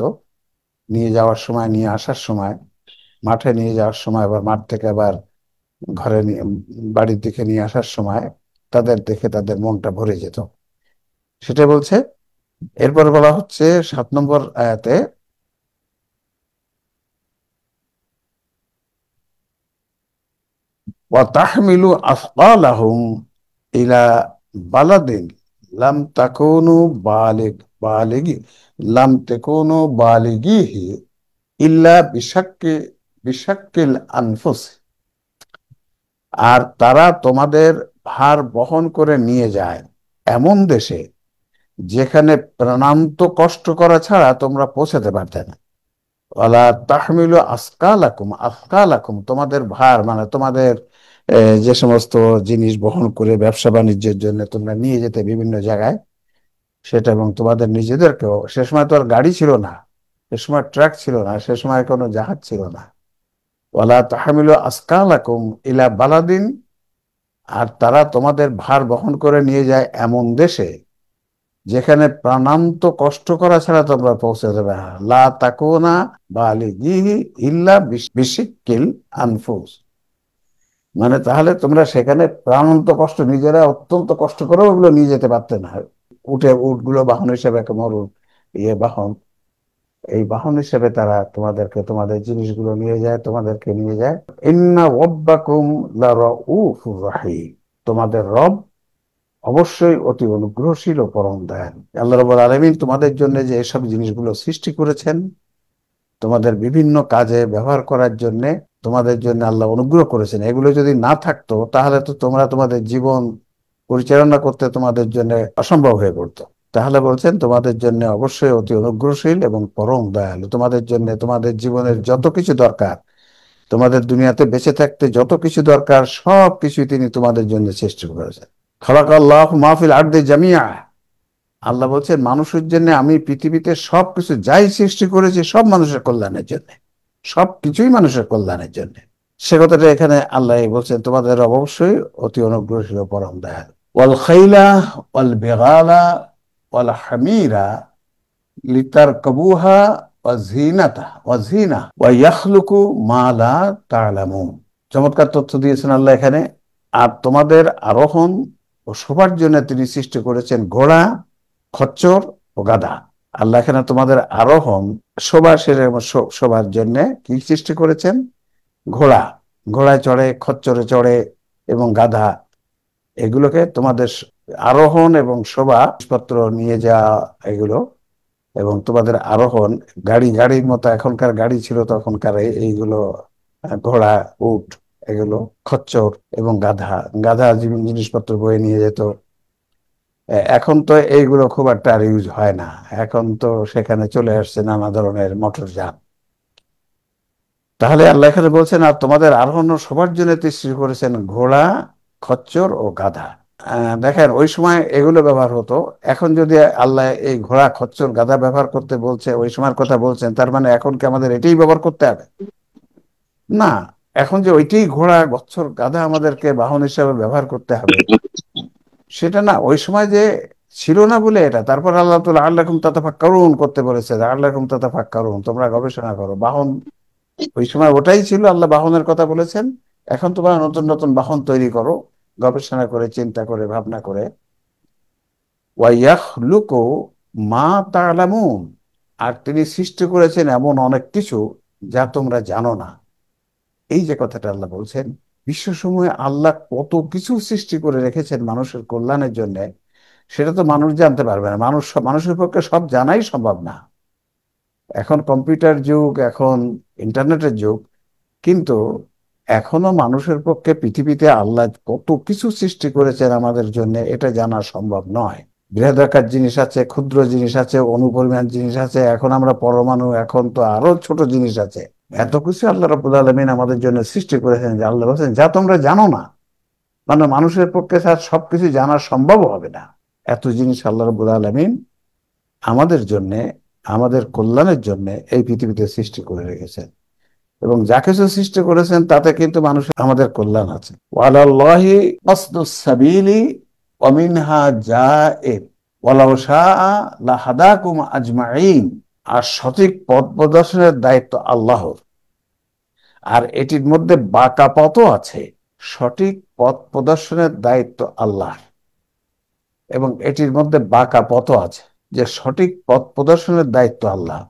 নিয়ে যাওয়ার সময়, নিয়ে আসার সময়, মাঠে নিয়ে যাওয়ার সময়, আবার মাঠ থেকে আবার ঘরে নিয়ে বাড়ির দিকে নিয়ে আসার সময় তাদের দেখে তাদের মনটা ভরে যেত, সেটা বলছে। এরপর বলা হচ্ছে 7 নম্বর আয়াতে, ওয়াতাহমিলু আসকালাহুম ইলা বালাদিন লাম তাকুনু বালিগ বালিগি লাম তাকুনু বালিগিহি ইল্লা বিশাক্কিল আনফুস। আর তারা তোমাদের ভার বহন করে নিয়ে যায় এমন দেশে যেখানে প্রাণান্ত কষ্ট করা ছাড়া তোমরা পৌঁছাতে পারতে না। ওয়ালা তাহমিলু আসকালাকুম, আসকালাকুম তোমাদের ভার মানে তোমাদের যে সমস্ত জিনিস বহন করে ব্যবসা বাণিজ্যের জন্য তোমরা নিয়ে যেতে বিভিন্ন জায়গায়, সেটা, এবং তোমাদের নিজেদেরকেও। সে সময় তো আর গাড়ি ছিল না, সে সময় ট্রাক ছিল না, সে সময় কোনো জাহাজ ছিল না। ওয়ালা তাহমিলু আসকালাকুম ইলা বালাদিন, আর তারা তোমাদের ভার বহন করে নিয়ে যায় এমন দেশে যেখানে প্রাণান্ত কষ্ট করা ছাড়া তোমরা পৌঁছে যাবে না। লা তাকুনা বালিগিহি ইল্লা বিশিক্কিল আনফুস, মানে তাহলে তোমরা সেখানে প্রাণান্ত কষ্ট, নিজেরা অত্যন্ত কষ্ট করেও ওগুলো নিয়ে যেতে পারতে না। উটগুলো বাহন হিসেবে একটা মরুর বাহন, এই বাহন হিসেবে তারা তোমাদেরকে, তোমাদের জিনিসগুলো নিয়ে যায়, তোমাদেরকে নিয়ে যায়। ইন্না রাব্বাকুম লারাউফুর রাহিম, তোমাদের রব অবশ্যই অতি অনুগ্রহশীল ও পরম দয়ালু। আল্লাহ রাব্বুল আলামিন তোমাদের জন্য যে এসব জিনিসগুলো সৃষ্টি করেছেন, তোমাদের বিভিন্ন কাজে ব্যবহার করার জন্য, তোমাদের জন্য আল্লাহ অনুগ্রহ করেছেন, এগুলো যদি না থাকতো তাহলে তো তোমরা তোমাদের জীবন পরিচালনা করতে তোমাদের জন্য অসম্ভব হয়ে পড়তো। তাহলে বলছেন তোমাদের জন্য অবশ্যই অতি অনুগ্রহশীল এবং পরম দয়ালু, তোমাদের জন্য তোমাদের জীবনের যত কিছু দরকার, তোমাদের দুনিয়াতে বেঁচে থাকতে যত কিছু দরকার, সব কিছুই তিনি তোমাদের জন্য সৃষ্টি করেছেন। খালাকাল্লাহু মা ফিল আরদি জামিআ, আল্লাহ বলছেন মানুষের জন্য আমি পৃথিবীতে সবকিছু যাই সৃষ্টি করেছি সব মানুষের কল্যাণের জন্য, সবকিছুই মানুষের কল্যাণের জন্য। সে কথাটা এখানে আল্লাহ বলছেন তোমাদের অবশ্যই অতি অনুগ্রহশীল ও পরম দয়ালু। ওয়াল খাইলা ওয়াল বিগালা ওয়াল হামিরা লিতারকাবুহা ওয়া জিনা ওয়া ইয়াখলুকু মা লা তা'লামুন। চমৎকার তথ্য দিয়েছেন আল্লাহ এখানে। আর তোমাদের আরোহণ ও শোভার জন্য তিনি সৃষ্টি করেছেন ঘোড়া, খচ্চর ও গাধা। আল্লাহ এখানে তোমাদের আরোহণ, শোভার জন্য কি সৃষ্টি করেছেন? ঘোড়া, ঘোড়ায় চড়ে, খচ্চরে চড়ে এবং গাধা, এগুলোকে তোমাদের আরোহণ এবং শোভা জিনিসপত্র নিয়ে যাওয়া, এগুলো, এবং তোমাদের আরোহণ, গাড়ির মতো এখনকার গাড়ি ছিল তখনকার, এইগুলো ঘোড়া, উট, এগুলো খচ্চর এবং গাধা, জিনিসপত্র বয়ে নিয়ে যেত। এখন তো এইগুলো খুব একটা আর ইউজ হয় না, এখন তো সেখানে চলে আসছে নানা ধরনের মোটর যান। তাহলে আল্লাহ এখানে বলছেন আর তোমাদের আরোহণ ও সবার জন্য সৃষ্টি করেছেন ঘোড়া, খচ্চর ও গাধা। দেখেন ওই সময় এগুলো ব্যবহার হতো, এখন যদি আল্লাহ এই ঘোড়া, খচ্চর, গাধা ব্যবহার করতে বলছে, ওই সময়ের কথা বলছেন, তার মানে এখন কি আমাদের এটাই ব্যবহার করতে হবে? না, এখন যে ওইটাই ঘোড়া, খচ্চর, গাধা আমাদেরকে বাহন হিসেবে ব্যবহার করতে হবে সেটা না, ওই সময় যে ছিল না বলে এটা। তারপর আল্লাহ তাআলা আল্লাকুম তাতাফাক্কারুন করতে বলেছে, আল্লাকুম তাতাফাক্কারুন, তোমরা গবেষণা করো। বাহন ওই সময় ওটাই ছিল, আল্লাহ বাহনের কথা বলেছেন। এখন তোমরা নতুন নতুন বাহন তৈরি করো, গবেষণা করে, চিন্তা করে, ভাবনা করে। ওয়াইয়াখলুকু মা তা'লামুন, আর তিনি সৃষ্টি করেছেন এমন অনেক কিছু যা তোমরা জানো না। এই যে কথাটা আল্লাহ বলছেন, বিশ্বসমূহে আল্লাহ কত কিছু সৃষ্টি করে রেখেছেন মানুষের কল্যাণের জন্য, সেটা তো মানুষ জানতে পারবে না। মানুষের পক্ষে সব জানাই সম্ভব না। এখন কম্পিউটার যুগ, এখন ইন্টারনেটের যুগ, কিন্তু এখনো মানুষের পক্ষে পৃথিবীতে আল্লাহ কত কিছু সৃষ্টি করেছেন আমাদের জন্য এটা জানা সম্ভব নয়। বৃহদাকার জিনিস আছে, ক্ষুদ্র জিনিস আছে, অনুপরিমাণ জিনিস আছে, এখন আমরা পরমাণু, এখন তো আরো ছোট জিনিস আছে। এত কিছু আল্লাহ রাব্বুল আলামিন আমাদের জন্য সৃষ্টি করেছেন যে আল্লাহ বলছেন যা তোমরা জানো না, মানে মানুষের পক্ষে স্যার সবকিছু জানা সম্ভব হবে না। এত জিনিস আল্লাহ রাব্বুল আলামিন আমাদের জন্য, আমাদের কল্যাণের জন্য এই পৃথিবীতে সৃষ্টি করে রেখেছেন। এবং যা কিছু সৃষ্টি করেছেন তাতে কিন্তু মানুষের, আমাদের কল্যাণ আছে। ওয়ালাল্লাহি কসদুস সাবিলি ওয়া মিনহা জায়ের ওয়ালাউ শাআ লাহাদাকুম আজমাইন। আর সঠিক পথ প্রদর্শনের দায়িত্ব আল্লাহর, আর এটির মধ্যে বাঁকা পথও আছে। সঠিক পথ প্রদর্শনের দায়িত্ব আল্লাহর, এবং এটির মধ্যে বাঁকা পথও আছে। যে সঠিক পথ প্রদর্শনের দায়িত্ব আল্লাহ।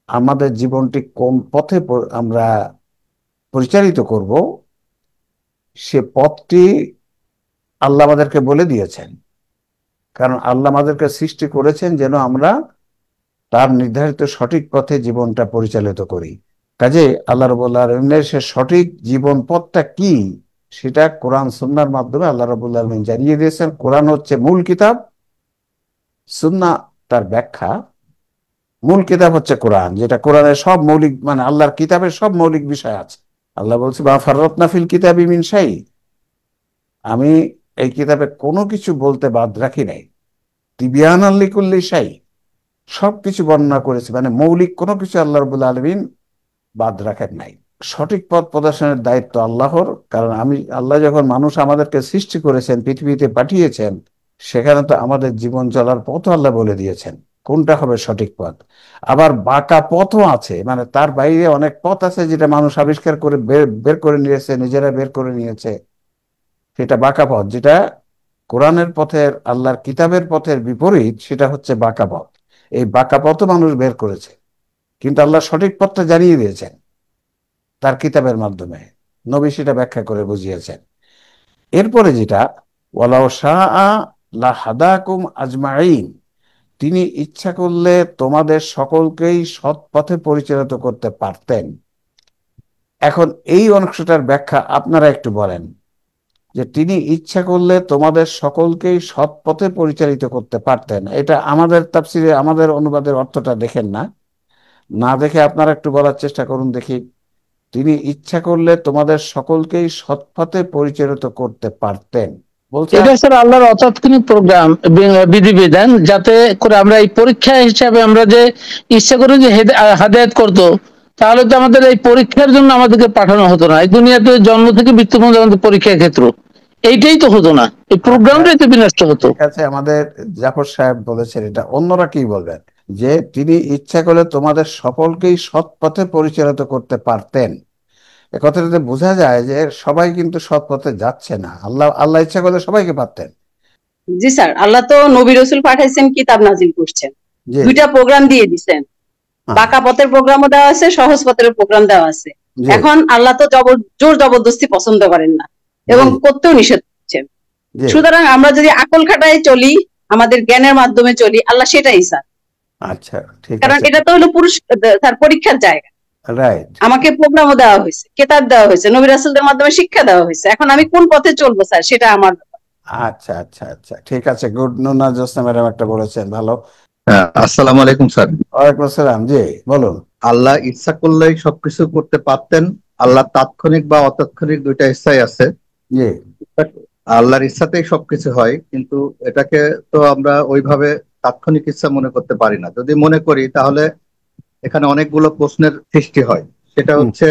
আমাদের জীবনটি কোন পথে আমরা পরিচালিত করব, সে পথটি আল্লাহ আমাদেরকে বলে দিয়েছেন। কারণ আল্লাহ আমাদেরকে সৃষ্টি করেছেন যেন আমরা তার নির্ধারিত সঠিক পথে জীবনটা পরিচালিত করি। কাজে আল্লাহ রাব্বুল আলামিনের সে সঠিক জীবন পথটা কি, সেটা কোরআন সুন্নাহর মাধ্যমে আল্লাহ রাব্বুল আলামিন জানিয়ে দিয়েছেন। কোরআন হচ্ছে মূল কিতাব, সুন্নাহ তার ব্যাখ্যা। মূল কিতাব হচ্ছে কোরআন, যেটা কোরআনের সব মৌলিক, মানে আল্লাহর কিতাবের সব মৌলিক বিষয় আছে। আল্লাহ বলছে মা ফাররাতনা ফিল কিতাবি মিন শাই, আমি এই কিতাবে কোনো কিছু বলতে বাদ রাখি নাই। তিবিয়ানাল লিকুল্লি শাই, সবকিছু বর্ণনা করেছে, মানে মৌলিক কোনো কিছু আল্লাহ রাব্বুল আলামিন বাদ রাখেন নাই। সঠিক পথ প্রদর্শনের দায়িত্ব আল্লাহর। কারণ আল্লাহ যখন মানুষ আমাদেরকে সৃষ্টি করেছেন, পৃথিবীতে পাঠিয়েছেন, সেখানে তো আমাদের জীবন চলার পথও আল্লাহ বলে দিয়েছেন কোনটা হবে সঠিক পথ। আবার বাঁকা পথও আছে, মানে তার বাইরে অনেক পথ আছে যেটা মানুষ আবিষ্কার করে বের করে নিয়েছে, নিজেরা বের করে নিয়েছে। সেটা বাঁকা পথ, যেটা কোরআনের পথের, আল্লাহর কিতাবের পথের বিপরীত, সেটা হচ্ছে বাঁকা পথ। এই বাঁকা পথও মানুষ বের করেছে, কিন্তু আল্লাহ সঠিক পথটা জানিয়ে দিয়েছেন তার কিতাবের মাধ্যমে। নবী সেটা ব্যাখ্যা করে বুঝিয়েছেন। এরপরে যেটা ওয়ালাউ শাআ লাহাদাকুম আজমাইন, তিনি ইচ্ছা করলে তোমাদের সকলকেই সৎ পথে পরিচালিত করতে পারতেন। এখন এই অংশটার ব্যাখ্যা আপনারা একটু বলেন, যে তিনি ইচ্ছা করলে তোমাদের সকলকেই সৎ পথে পরিচালিত করতে পারতেন। এটা আমাদের তাফসিরে, আমাদের অনুবাদের অর্থটা দেখেন না, না দেখে আপনারা একটু বলার চেষ্টা করুন দেখি। তিনি ইচ্ছা করলে তোমাদের সকলকেই সৎ পথে পরিচালিত করতে পারতেন বলছে। এটা স্যার আল্লাহর অতাৎক্ষণিক প্রোগ্রাম, বিধিবিধান, যাতে করে আমরা এই পরীক্ষা হিসাবে আমরা যে ইচ্ছা করি যে হেদায়েত করতো, তাহলে তো আমাদের এই পরীক্ষার জন্য আমাদেরকে পাঠানো হতো না। এই দুনিয়াতে জন্ম থেকে মৃত্যু পর্যন্ত আমাদের পরীক্ষার ক্ষেত্র, এইটাই তো হতো না, এই প্রোগ্রামটাই তো বিনষ্ট হতো। ঠিক আছে, আমাদের জাফর সাহেব বলেছেন, এটা অন্যরা কি বলবেন? যে তিনি ইচ্ছা করলে তোমাদের সকলকেই সৎ পথে পরিচালিত করতে পারতেন। এ কথাটাতে বোঝা যায় যে সবাই কিন্তু সৎ পথে যাচ্ছে না। আল্লাহ ইচ্ছা করলে সবাইকে পারতেন। জি স্যার, আল্লাহ তো নবী রাসূল পাঠাইছেন, কিতাব নাজিল করছেন, জি, দুইটা প্রোগ্রাম দিয়ে দিচ্ছেন। বাঁকা পথের প্রোগ্রামও দেওয়া আছে, সহজ পথের প্রোগ্রাম দেওয়া আছে। জি, এখন আল্লাহ তো জোর জবরদস্তি পছন্দ করেন না এবং জি, করতেও নিষেধ করছেন। জি। সুতরাং আমরা যদি আকল খাটায় চলি, আমাদের জ্ঞানের মাধ্যমে চলি, আল্লাহ সেটাই স্যার। আচ্ছা, ঠিক কারণ আছে, এটা তো হলো তার পরীক্ষার জায়গা। রাইট। আমাকে প্রোগ্রামও দেওয়া হয়েছে, কিতাব দেওয়া হয়েছে, নবী রাসূলদের মাধ্যমে শিক্ষা দেওয়া হয়েছে। এখন আমি কোন পথে চলবো স্যার, সেটা আমার ব্যাপার। আচ্ছা, আচ্ছা, আচ্ছা, ঠিক আছে, গুড। নুনা জোসনা ম্যাডাম একটা বলেছেন, ভালো। হ্যাঁ, আসসালামু আলাইকুম স্যার। ওয়ালাইকুম আসসালাম, জি বলুন। আল্লাহ ইচ্ছা করলেই সবকিছু করতে পারতেন। আল্লাহ তাৎক্ষণিক বা অতাৎক্ষণিক দুইটা ইচ্ছাই আছে। জি, আল্লাহর ইচ্ছাতেই সবকিছু হয়, কিন্তু এটাকে তো আমরা ওইভাবে তাৎক্ষণিক ইচ্ছা মনে করতে পারি না। যদি মনে করি তাহলে এখানে অনেকগুলো প্রশ্নের সৃষ্টি হয়। সেটা হচ্ছে,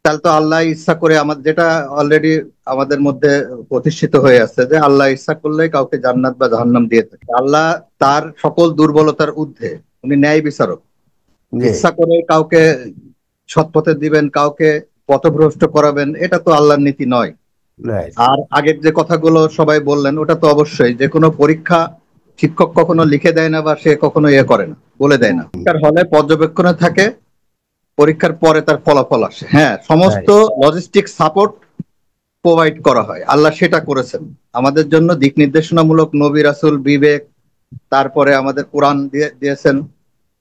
তাহলে তো আল্লাহ ইচ্ছা করে, আমাদের যেটা অলরেডি আমাদের মধ্যে প্রতিষ্ঠিত হয়ে আছে, যে আল্লাহ ইচ্ছা করলেই কাউকে জান্নাত বা জাহান্নাম দিয়ে থাকে। আল্লাহ তার সকল দুর্বলতার ঊর্ধ্বে, উনি ন্যায় বিচারক। জি, ইচ্ছা করে কাউকে সৎ পথে দিবেন, কাউকে পথভ্রষ্ট করাবেন, এটা তো আল্লাহর নীতি নয়। রাইট। আর আগের যে কথাগুলো সবাই বললেন, ওটা তো অবশ্যই, যে কোনো পরীক্ষা শিক্ষক কখনো লিখে দেয় না, বা সে কখনো করে না, বলে দেয় না। পরীক্ষার হলে পর্যবেক্ষণে থাকে, পরীক্ষার পরে তার ফলাফল আসে। হ্যাঁ, সমস্ত লজিস্টিক সাপোর্ট প্রোভাইড করা হয়, আল্লাহ সেটা করেছেন আমাদের জন্য। দিক নির্দেশনামূলক নবী রাসূল, বিবেক, তারপরে আমাদের কোরআন দিয়েছেন,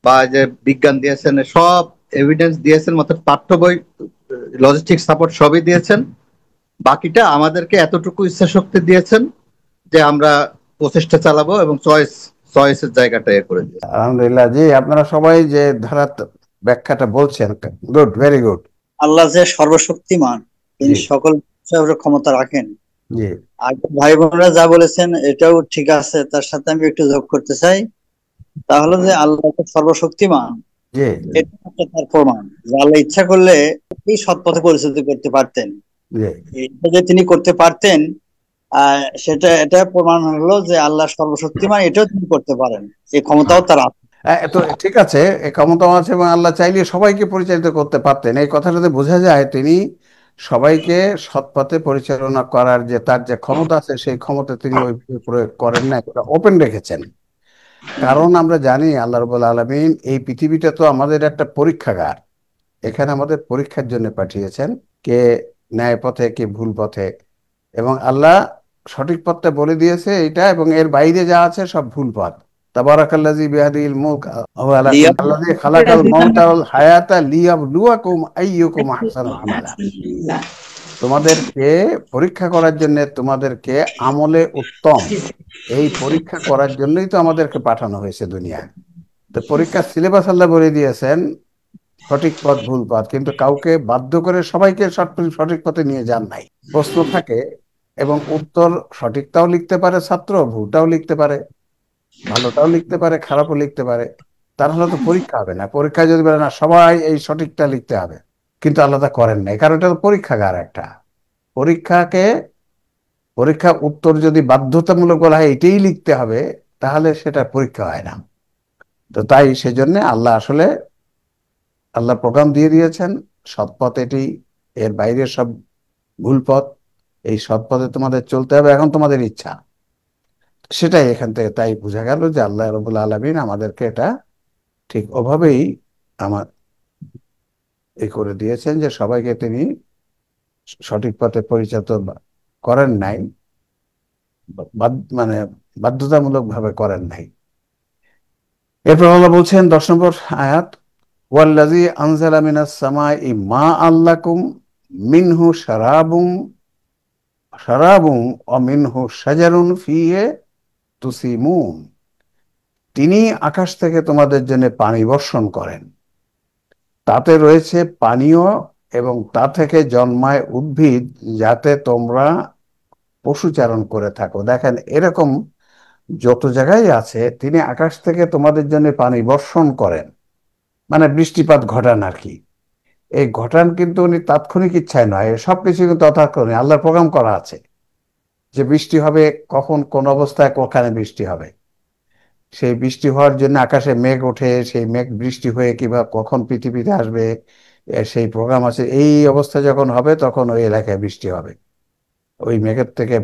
বা যে বিজ্ঞান দিয়েছেন, সব এভিডেন্স দিয়েছেন, মতো পাঠ্য বই, লজিস্টিক সাপোর্ট সবই দিয়েছেন। বাকিটা আমাদেরকে এতটুকু ইচ্ছা শক্তি দিয়েছেন যে আমরা প্রচেষ্টা চালাবো এবং চয়েসের জায়গাটা করে দিয়েছেন। আলহামদুলিল্লাহ। জি, আপনারা সবাই যে ধারা ব্যাখ্যাটা বলছেন, গুড, ভেরি গুড। আল্লাহ যে সর্বশক্তিমান, তিনি জি সকল বিষয়ের ক্ষমতা রাখেন। জি আগে ভাই বোনরা যা বলেছেন এটাও ঠিক আছে, তার সাথে আমি একটু যোগ করতে চাই। তাহলে যে আল্লাহ তো সর্বশক্তিমান, জি এটা হচ্ছে তার প্রমাণ যে আল্লাহ ইচ্ছা করলে এই সৎ পথে পরিচালিত করতে পারতেন। জি এটা যে তিনি করতে পারতেন, এটা প্রমাণ হলো যে আল্লাহ সর্বশক্তিমান, এটাও তিনি করতে পারেন, এই ক্ষমতাও তার আছে। তো ঠিক আছে, এই ক্ষমতা আছে এবং আল্লাহ চাইলে সবাইকে পরিচালিত করতে পারতেন। এই কথাটাতে বোঝা যায় তিনি সবাইকে সৎ পথে পরিচালনা করার যে তার যে ক্ষমতা আছে, সেই ক্ষমতা তিনি ওই প্রয়োগ করেন না, ওপেন রেখেছেন। কারণ আমরা জানি আল্লাহ রাব্বুল আলামিন এই পৃথিবীটা তো আমাদের একটা পরীক্ষাগার। এখানে আমাদের পরীক্ষার জন্য পাঠিয়েছেন, কে ন্যায় পথে কে ভুল পথে। এবং আল্লাহ সঠিক পথটা বলে দিয়েছে এইটা, এবং এর বাইরে যা আছে সব ভুল পথ। তাবারাকাল্লাযী বিয়াদিহিল মুলক ওয়া আলা কুল্লি আল্লাযী খালাকাল মাউতা ওয়াল হায়াতা লিয়াবলুয়াকুম আইয়ুকুম আহসানু আমালা। তোমাদেরকে পরীক্ষা করার জন্য, তোমাদেরকে আমলে উত্তম, এই পরীক্ষা করার জন্যই তো আমাদেরকে পাঠানো হয়েছে দুনিয়ায়। তো পরীক্ষার সিলেবাস আল্লাহ বলে দিয়েছেন, সঠিক পথ ভুল পথ, কিন্তু কাউকে বাধ্য করে সবাইকে সঠিক পথে নিয়ে যান নাই। প্রশ্ন থাকে এবং উত্তর সঠিকটাও লিখতে পারে ছাত্র, ভুলটাও লিখতে পারে, ভালোটাও লিখতে পারে, খারাপও লিখতে পারে। তাহলে তো পরীক্ষা হবে না। পরীক্ষায় যদি বলে না সবাই এই সঠিকটা লিখতে হবে, কিন্তু আল্লাহ তা করেন নাই, কারণ এটা তো পরীক্ষাগার একটা। পরীক্ষা উত্তর যদি বাধ্যতামূলক বলা হয় এটাই লিখতে হবে, তাহলে সেটা পরীক্ষা হয় না। তো তাই সেজন্য আল্লাহ প্রোগ্রাম দিয়ে দিয়েছেন, সৎ পথ এটি, এর বাইরে সব ভুল পথ। এই সৎ পথে তোমাদের চলতে হবে, এখন তোমাদের ইচ্ছা। সেটাই এখান থেকে তাই বোঝা গেল যে আল্লাহ রাব্বুল আলামিন আমাদেরকে এটা ঠিক ওভাবেই আমার করে দিয়েছেন, যে সবাইকে তিনি সঠিক পথে পরিচালিত করেন নাই, মানে বাধ্যতামূলক ভাবে করেন নাই। এরপর আল্লাহ বলছেন 10 নম্বর আয়াত, ওয়াল্লাযী আনজালা মিনাস সামাই মাআন লাকুম মিনহু শারাবুন ওয়া মিনহু শাজারুন ফীহি তুসিমুন। তিনি আকাশ থেকে তোমাদের জন্য পানি বর্ষণ করেন, তাতে রয়েছে পানীয়, এবং তা থেকে জন্মায় উদ্ভিদ, যাতে তোমরা পশুচারণ করে থাকো। দেখেন, এরকম যত জায়গায় আছে, তিনি আকাশ থেকে তোমাদের জন্য পানি বর্ষণ করেন, মানে বৃষ্টিপাত ঘটান আর কি। এই ঘটান কিন্তু উনি তাৎক্ষণিক ইচ্ছায় নয়, সবকিছু কিন্তু তথাকথিত আল্লাহর প্রোগ্রাম করা আছে, যে বৃষ্টি হবে কখন, কোন অবস্থায়, কোখানে বৃষ্টি হবে। সেই বৃষ্টি হওয়ার জন্য আকাশে মেঘ ওঠে, সেই মেঘ বৃষ্টি হয়ে কিংবা কখন পৃথিবীতে আসবে, সেই প্রোগ্রাম আছে। এই অবস্থা যখন হবে তখন ওই এলাকায় বৃষ্টি হবে। ওই মেঘের থেকে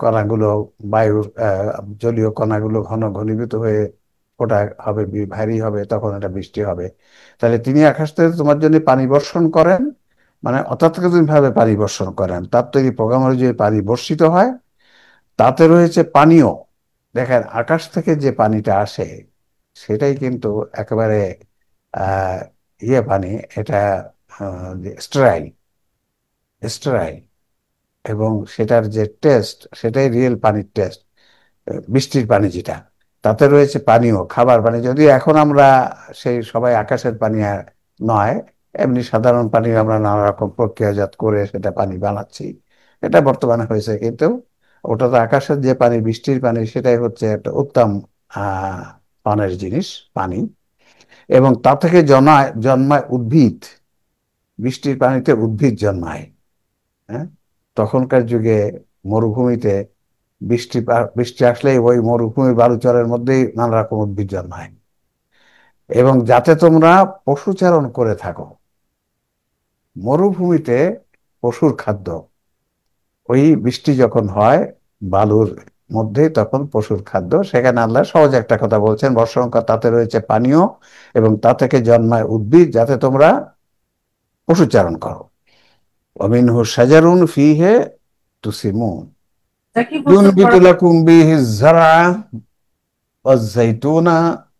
কণাগুলো, বায়ুর জলীয় কণাগুলো ঘন ঘনীভূত হয়ে ওটা হবে, ভারী হবে, তখন এটা বৃষ্টি হবে। তাহলে তিনি আকাশ থেকে তোমার জন্য পানি বর্ষণ করেন, মানে অতৎকালীন ভাবে পানি বর্ষণ করেন, তার তৈরি প্রোগ্রাম অনুযায়ী পানি বর্ষিত হয়, তাতে রয়েছে পানীয়। দেখেন, আকাশ থেকে যে পানিটা আসে সেটাই কিন্তু একেবারে আহ পানি, এটা স্টেরাইল স্টেরাইল, এবং সেটার যে টেস্ট সেটাই রিয়েল পানির টেস্ট। বৃষ্টির পানি যেটা, তাতে রয়েছে পানীয়, খাবার পানি। যদিও এখন আমরা সেই সবাই আকাশের পানি আর নয়, এমনি সাধারণ পানি আমরা নানা রকম প্রক্রিয়াজাত করে সেটা পানি বানাচ্ছি, এটা বর্তমানে হয়েছে। কিন্তু ওটা তো আকাশের যে পানি, বৃষ্টির পানি, সেটাই হচ্ছে একটা উত্তম পানের জিনিস, পানি। এবং তা থেকে জন্মায় উদ্ভিদ। বৃষ্টির পানিতে উদ্ভিদ জন্মায়। হ্যাঁ, তখনকার যুগে মরুভূমিতে বৃষ্টি আসলেই ওই মরুভূমি বালুচরের মধ্যেই নানা রকম উদ্ভিদ জন্মায়, এবং যাতে তোমরা পশুচারণ করে থাকো। মরুভূমিতে পশুর খাদ্য, ওই বৃষ্টি যখন হয় বালুর মধ্যে, তখন পশুর খাদ্য। সেখানে আল্লাহ সহজ একটা কথা বলছেন, বর্ষণ তাতে রয়েছে পানীয়, এবং তা থেকে জন্মায় উদ্ভিদ, যাতে তোমরা পশুচারণ করো। ওয়ামিনহু শাজারুন ফীহি তুসিমুন ينبت لكم به الزرع والزيتون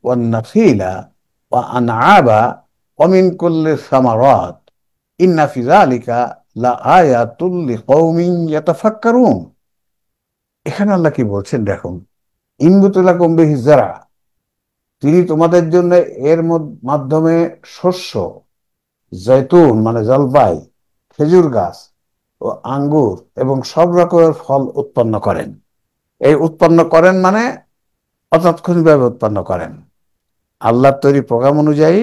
ওয়ান নাখিলা ওয়া আনআবা ওয়া মিন কুল্লি সামারাত ইন্না ফি যালিকা লা আয়াতুল লিকাউমিন ইয়াতাফাক্কারুন। এখানে আল্লাহ কি বলছেন দেখুন, ইনবুতুলাকুম বিহি যারা, তিনি তোমাদের জন্য এর মাধ্যমে শস্য, জৈতুন মানে জলপাই, খেজুর গাছ ও আঙ্গুর এবং সব রকমের ফল উৎপন্ন করেন। এই উৎপন্ন করেন মানে অতাৎক্ষণিকভাবে উৎপন্ন করেন আল্লাহর তৈরি প্রোগ্রাম অনুযায়ী।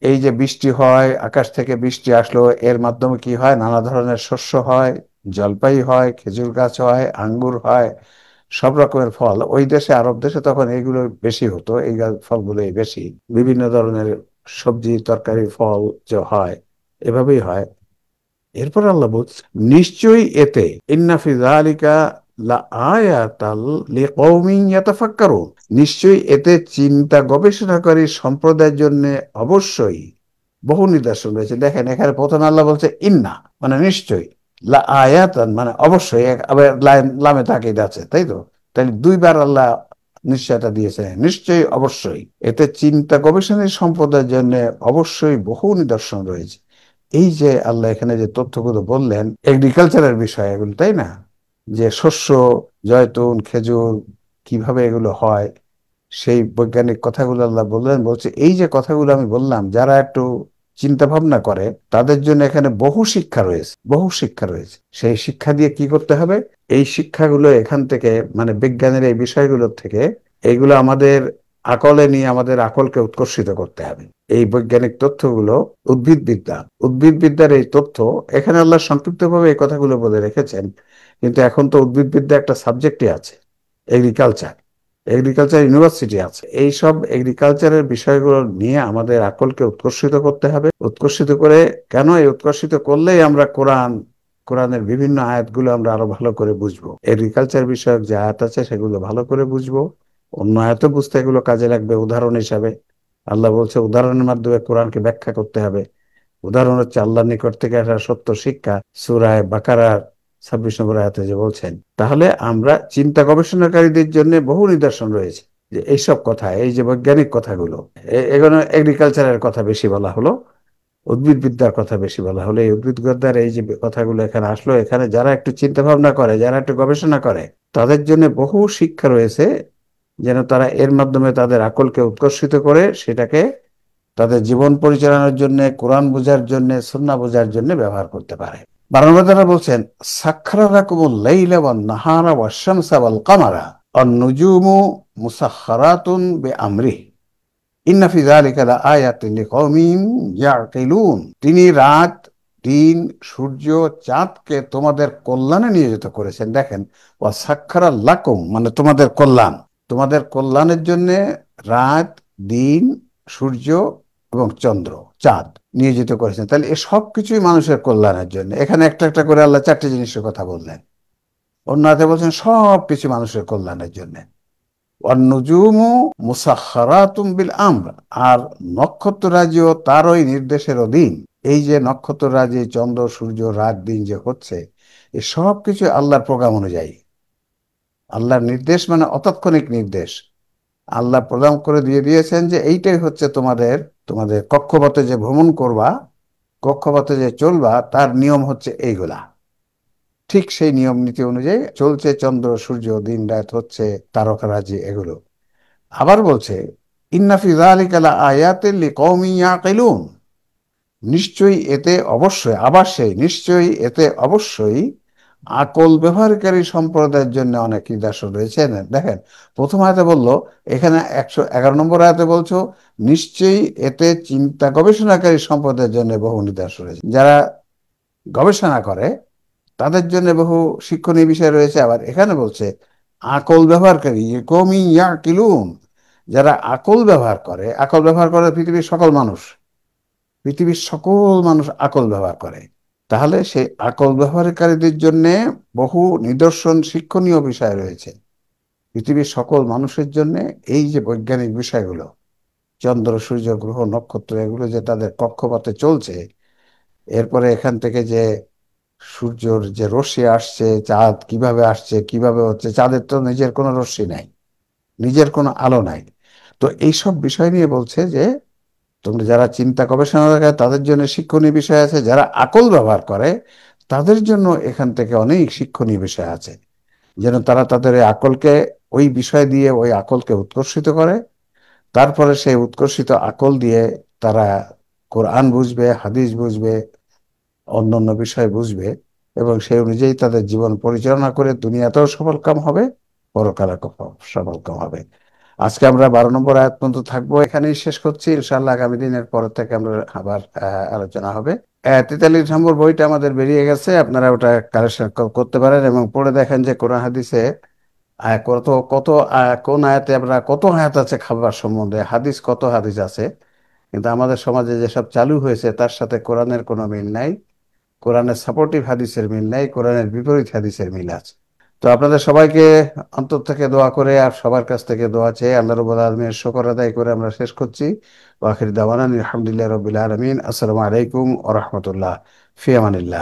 এই যে বৃষ্টি হয়, আকাশ থেকে বৃষ্টি আসলো, এর মাধ্যমে কি হয়, নানা ধরনের শস্য হয়, জলপাই হয়, খেজুর গাছ হয়, আঙ্গুর হয়, সব রকমের ফল। ওই দেশে, আরব দেশে তখন এইগুলো বেশি হতো, এই ফলগুলোই বেশি। বিভিন্ন ধরনের সবজি, তরকারি, ফল যে হয়, এভাবেই হয়। এরপর আল্লাহ বলছে, নিশ্চয়ই এতে ইন্না ফি যালিকা লাআয়াতাল লিকাউমিন ইয়াতাফাক্কারুন, নিশ্চয়ই এতে চিন্তা গবেষণাকারী সম্প্রদায়ের জন্য অবশ্যই বহু নিদর্শন রয়েছে। দেখেন, এখানে প্রথমে আল্লাহ বলছে ইন্না মানে নিশ্চয়ই, লাআয়াতান মানে অবশ্যই, আবার লামে তাকিদ আছে, তাই তো? তাহলে দুইবার আল্লাহ নিশ্চয়তা দিয়েছে, নিশ্চয়ই, অবশ্যই এতে চিন্তা গবেষণার সম্প্রদায়ের জন্য অবশ্যই বহু নিদর্শন রয়েছে। এই যে আল্লাহ এখানে যে তথ্যগুলো বললেন এগ্রিকালচারের বিষয় এগুলো, তাই না, যে শস্য, জয়তুন, খেজুর কিভাবে এগুলো হয়, সেই বৈজ্ঞানিক কথাগুলো আল্লাহ বললেন। বলছে এই যে কথাগুলো আমি বললাম, যারা একটু চিন্তা ভাবনা করে তাদের জন্য এখানে বহু শিক্ষা রয়েছে, বহু শিক্ষা রয়েছে। সেই শিক্ষা দিয়ে কি করতে হবে, এই শিক্ষাগুলো এখান থেকে, মানে বিজ্ঞানের এই বিষয়গুলোর থেকে, এইগুলো আমাদের আকলে নিয়ে আমাদের আকলকে উৎকর্ষিত করতে হবে। এই বৈজ্ঞানিক তথ্যগুলো উদ্ভিদবিদ্যার এই তথ্য এখানে আল্লাহ সংক্ষিপ্তভাবে এই কথাগুলো বলে রেখেছেন। কিন্তু এখন তো উদ্ভিদবিদ্যা একটা সাবজেক্টই আছে, এগ্রিকালচার ইউনিভার্সিটি আছে। এই সব এগ্রিকালচারের বিষয়গুলো নিয়ে আমাদের আকলকে উৎকর্ষিত করতে হবে। উৎকর্ষিত করে, কেন এই উৎকর্ষিত করলেই আমরা কোরআনের বিভিন্ন আয়াতগুলো আমরা আরো ভালো করে বুঝবো। এগ্রিকালচার বিষয়ক যে আয়াত আছে সেগুলো ভালো করে বুঝবো, অন্য আয়াতও বুঝতে এগুলো কাজে লাগবে উদাহরণ হিসাবে। আল্লাহ বলছে উদাহরণের মাধ্যমে কোরআনকে ব্যাখ্যা করতে হবে। উদাহরণ হচ্ছে আল্লাহর নিকট থেকে একটা সত্য শিক্ষা, সূরা বাকারার 26 নম্বর আয়াতে যে বলছেন। তাহলে আমরা চিন্তা গবেষণাকারীদের জন্য বহু নিদর্শন রয়েছে। যে এইসব কথা, এই যে বৈজ্ঞানিক কথাগুলো, এগুলো এগ্রিকালচারের কথা বেশি বলা হলো, উদ্ভিদবিদ্যার কথা বেশি বলা হলো। এই উদ্ভিদবিদ্যার এই যে কথাগুলো এখানে আসলো, এখানে যারা একটু চিন্তা ভাবনা করে, যারা একটু গবেষণা করে, তাদের জন্য বহু শিক্ষা রয়েছে, যেন তারা এর মাধ্যমে তাদের আকলকে উৎকর্ষিত করে সেটাকে তাদের জীবন পরিচালনার জন্য, কোরআন বোঝার জন্য, সুন্নাহ বোঝার জন্য ব্যবহার করতে পারে। 12 নম্বর তারা বলছেন, সাখখারা লাকুমুল লাইলা ওয়ান নাহারা ওয়াশ শামসা ওয়াল কামারা ওয়ান নুজুমু মুসাখখারাতুন বিআমরিহি ইন্না ফি যালিকা লাআয়াতিন লিকাওমিন ইয়াকিলুন। তিনি রাত, দিন, সূর্য, চাঁদকে তোমাদের কল্যাণে নিয়োজিত করেছেন। দেখেন, ওয়া সাখখারা লাকুম মানে তোমাদের কল্যাণ, তোমাদের কল্যাণের জন্য রাত, দিন, সূর্য এবং চন্দ্র, চাঁদ নিয়োজিত করেছেন। তাহলে এ সব কিছুই মানুষের কল্যাণের জন্য। এখানে একটা একটা করে আল্লাহ 4টে জিনিসের কথা বললেন। অন্য আয়াতে বলছেন সব কিছু মানুষের কল্যাণের জন্য। অন্নুজুমু মুসাখখারাতুম বিল আমর, আর নক্ষত্ররাজিও তার ওই নির্দেশের অধীন। এই যে নক্ষত্ররাজি, চন্দ্র, সূর্য, রাত, দিন যে হচ্ছে, এ সব কিছু আল্লাহর প্রোগ্রাম অনুযায়ী। আল্লাহর নির্দেশ মানে অতাৎক্ষণিক নির্দেশ। আল্লাহ প্রদান করে দিয়ে দিয়েছেন যে এইটাই হচ্ছে তোমাদের তোমাদের কক্ষপথে যে ভ্রমণ করবা, কক্ষপথে যে চলবা, তার নিয়ম হচ্ছে এইগুলা। ঠিক সেই নিয়ম নীতি অনুযায়ী চলছে চন্দ্র, সূর্য, দিন রাত হচ্ছে, তারকারাজি, এগুলো। আবার বলছে, ইন্না ফি যালিকা লাআয়াতিন লিকাওমিন ইয়াকিলুন, নিশ্চয়ই এতে অবশ্যই, আবার সেই নিশ্চয়ই এতে অবশ্যই আকল ব্যবহারকারী সম্প্রদায়ের জন্য অনেক নিদর্শন রয়েছে। দেখেন, প্রথম আয়াতে বললো, এখানে 111 নম্বর আয়াতে বলছো নিশ্চয়ই এতে চিন্তা গবেষণাকারী সম্প্রদায়ের জন্য বহু নিদর্শন রয়েছে। যারা গবেষণা করে তাদের জন্য বহু শিক্ষণীয় বিষয় রয়েছে। আবার এখানে বলছে আকল ব্যবহারকারী, কওমিন ইয়াকিলুন, যারা আকল ব্যবহার করে। আকল ব্যবহার করে পৃথিবীর সকল মানুষ, পৃথিবীর সকল মানুষ আকল ব্যবহার করে। তাহলে সেই আকল ব্যবহারকারীদের জন্য বহু নিদর্শন, শিক্ষণীয় বিষয় রয়েছে পৃথিবীর সকল মানুষের জন্য। এই যে বৈজ্ঞানিক বিষয়গুলো, চন্দ্র, সূর্য, গ্রহ, নক্ষত্র, এগুলো যে তাদের কক্ষপথে চলছে, এরপরে এখান থেকে যে সূর্যর যে রশ্মি আসছে, চাঁদ কিভাবে আসছে, কিভাবে হচ্ছে। চাঁদের তো নিজের কোনো রশ্মি নাই, নিজের কোনো আলো নাই। তো এইসব বিষয় নিয়ে বলছে যে তোমরা যারা চিন্তা গবেষণা করে তাদের জন্য শিক্ষণীয় বিষয় আছে, যারা আকল ব্যবহার করে তাদের জন্য এখান থেকে অনেক শিক্ষণীয় বিষয় আছে, যেন তারা তাদের এই আকলকে ওই বিষয় দিয়ে ওই আকলকে উৎকর্ষিত করে, তারপরে সেই উৎকর্ষিত আকল দিয়ে তারা কোরআন বুঝবে, হাদিস বুঝবে, অন্যান্য বিষয় বুঝবে, এবং সেই অনুযায়ী তাদের জীবন পরিচালনা করে দুনিয়াতেও সফলকাম হবে, পরকালে সফলকাম হবে। আজকে আমরা 12 নম্বর আয়াত পর্যন্ত থাকবো, এখানেই শেষ করছি। ইনশাআল্লাহ আগামী দিনের পর থেকে আমরা আবার আলোচনা হবে। 43 নম্বর বইটা আমাদের বেরিয়ে গেছে, আপনারা ওটা কালেকশন করতে পারেন এবং পড়ে দেখেন যে কোরআন হাদিসে কত কত কোন আয়াতে আমরা কত আয়াত আছে খাবার সম্বন্ধে, হাদিস কত হাদিস আছে। কিন্তু আমাদের সমাজে যেসব চালু হয়েছে তার সাথে কোরআনের কোনো মিল নাই, কোরআনের সাপোর্টিভ হাদিসের মিল নাই, কোরআনের বিপরীত হাদিসের মিল আছে। তো আপনাদের সবাইকে অন্তর থেকে দোয়া করে আর সবার কাছ থেকে দোয়া চেয়ে আল্লাহ রাব্বুল আলামিনের শুকর আদায় করে আমরা শেষ করছি। ওয়া আখির দাওয়ানা আলহামদুলিল্লাহি রাব্বিল আলামিন। আসসালামু আলাইকুম ওয়া রাহমাতুল্লাহ। ফি আমানিল্লাহ।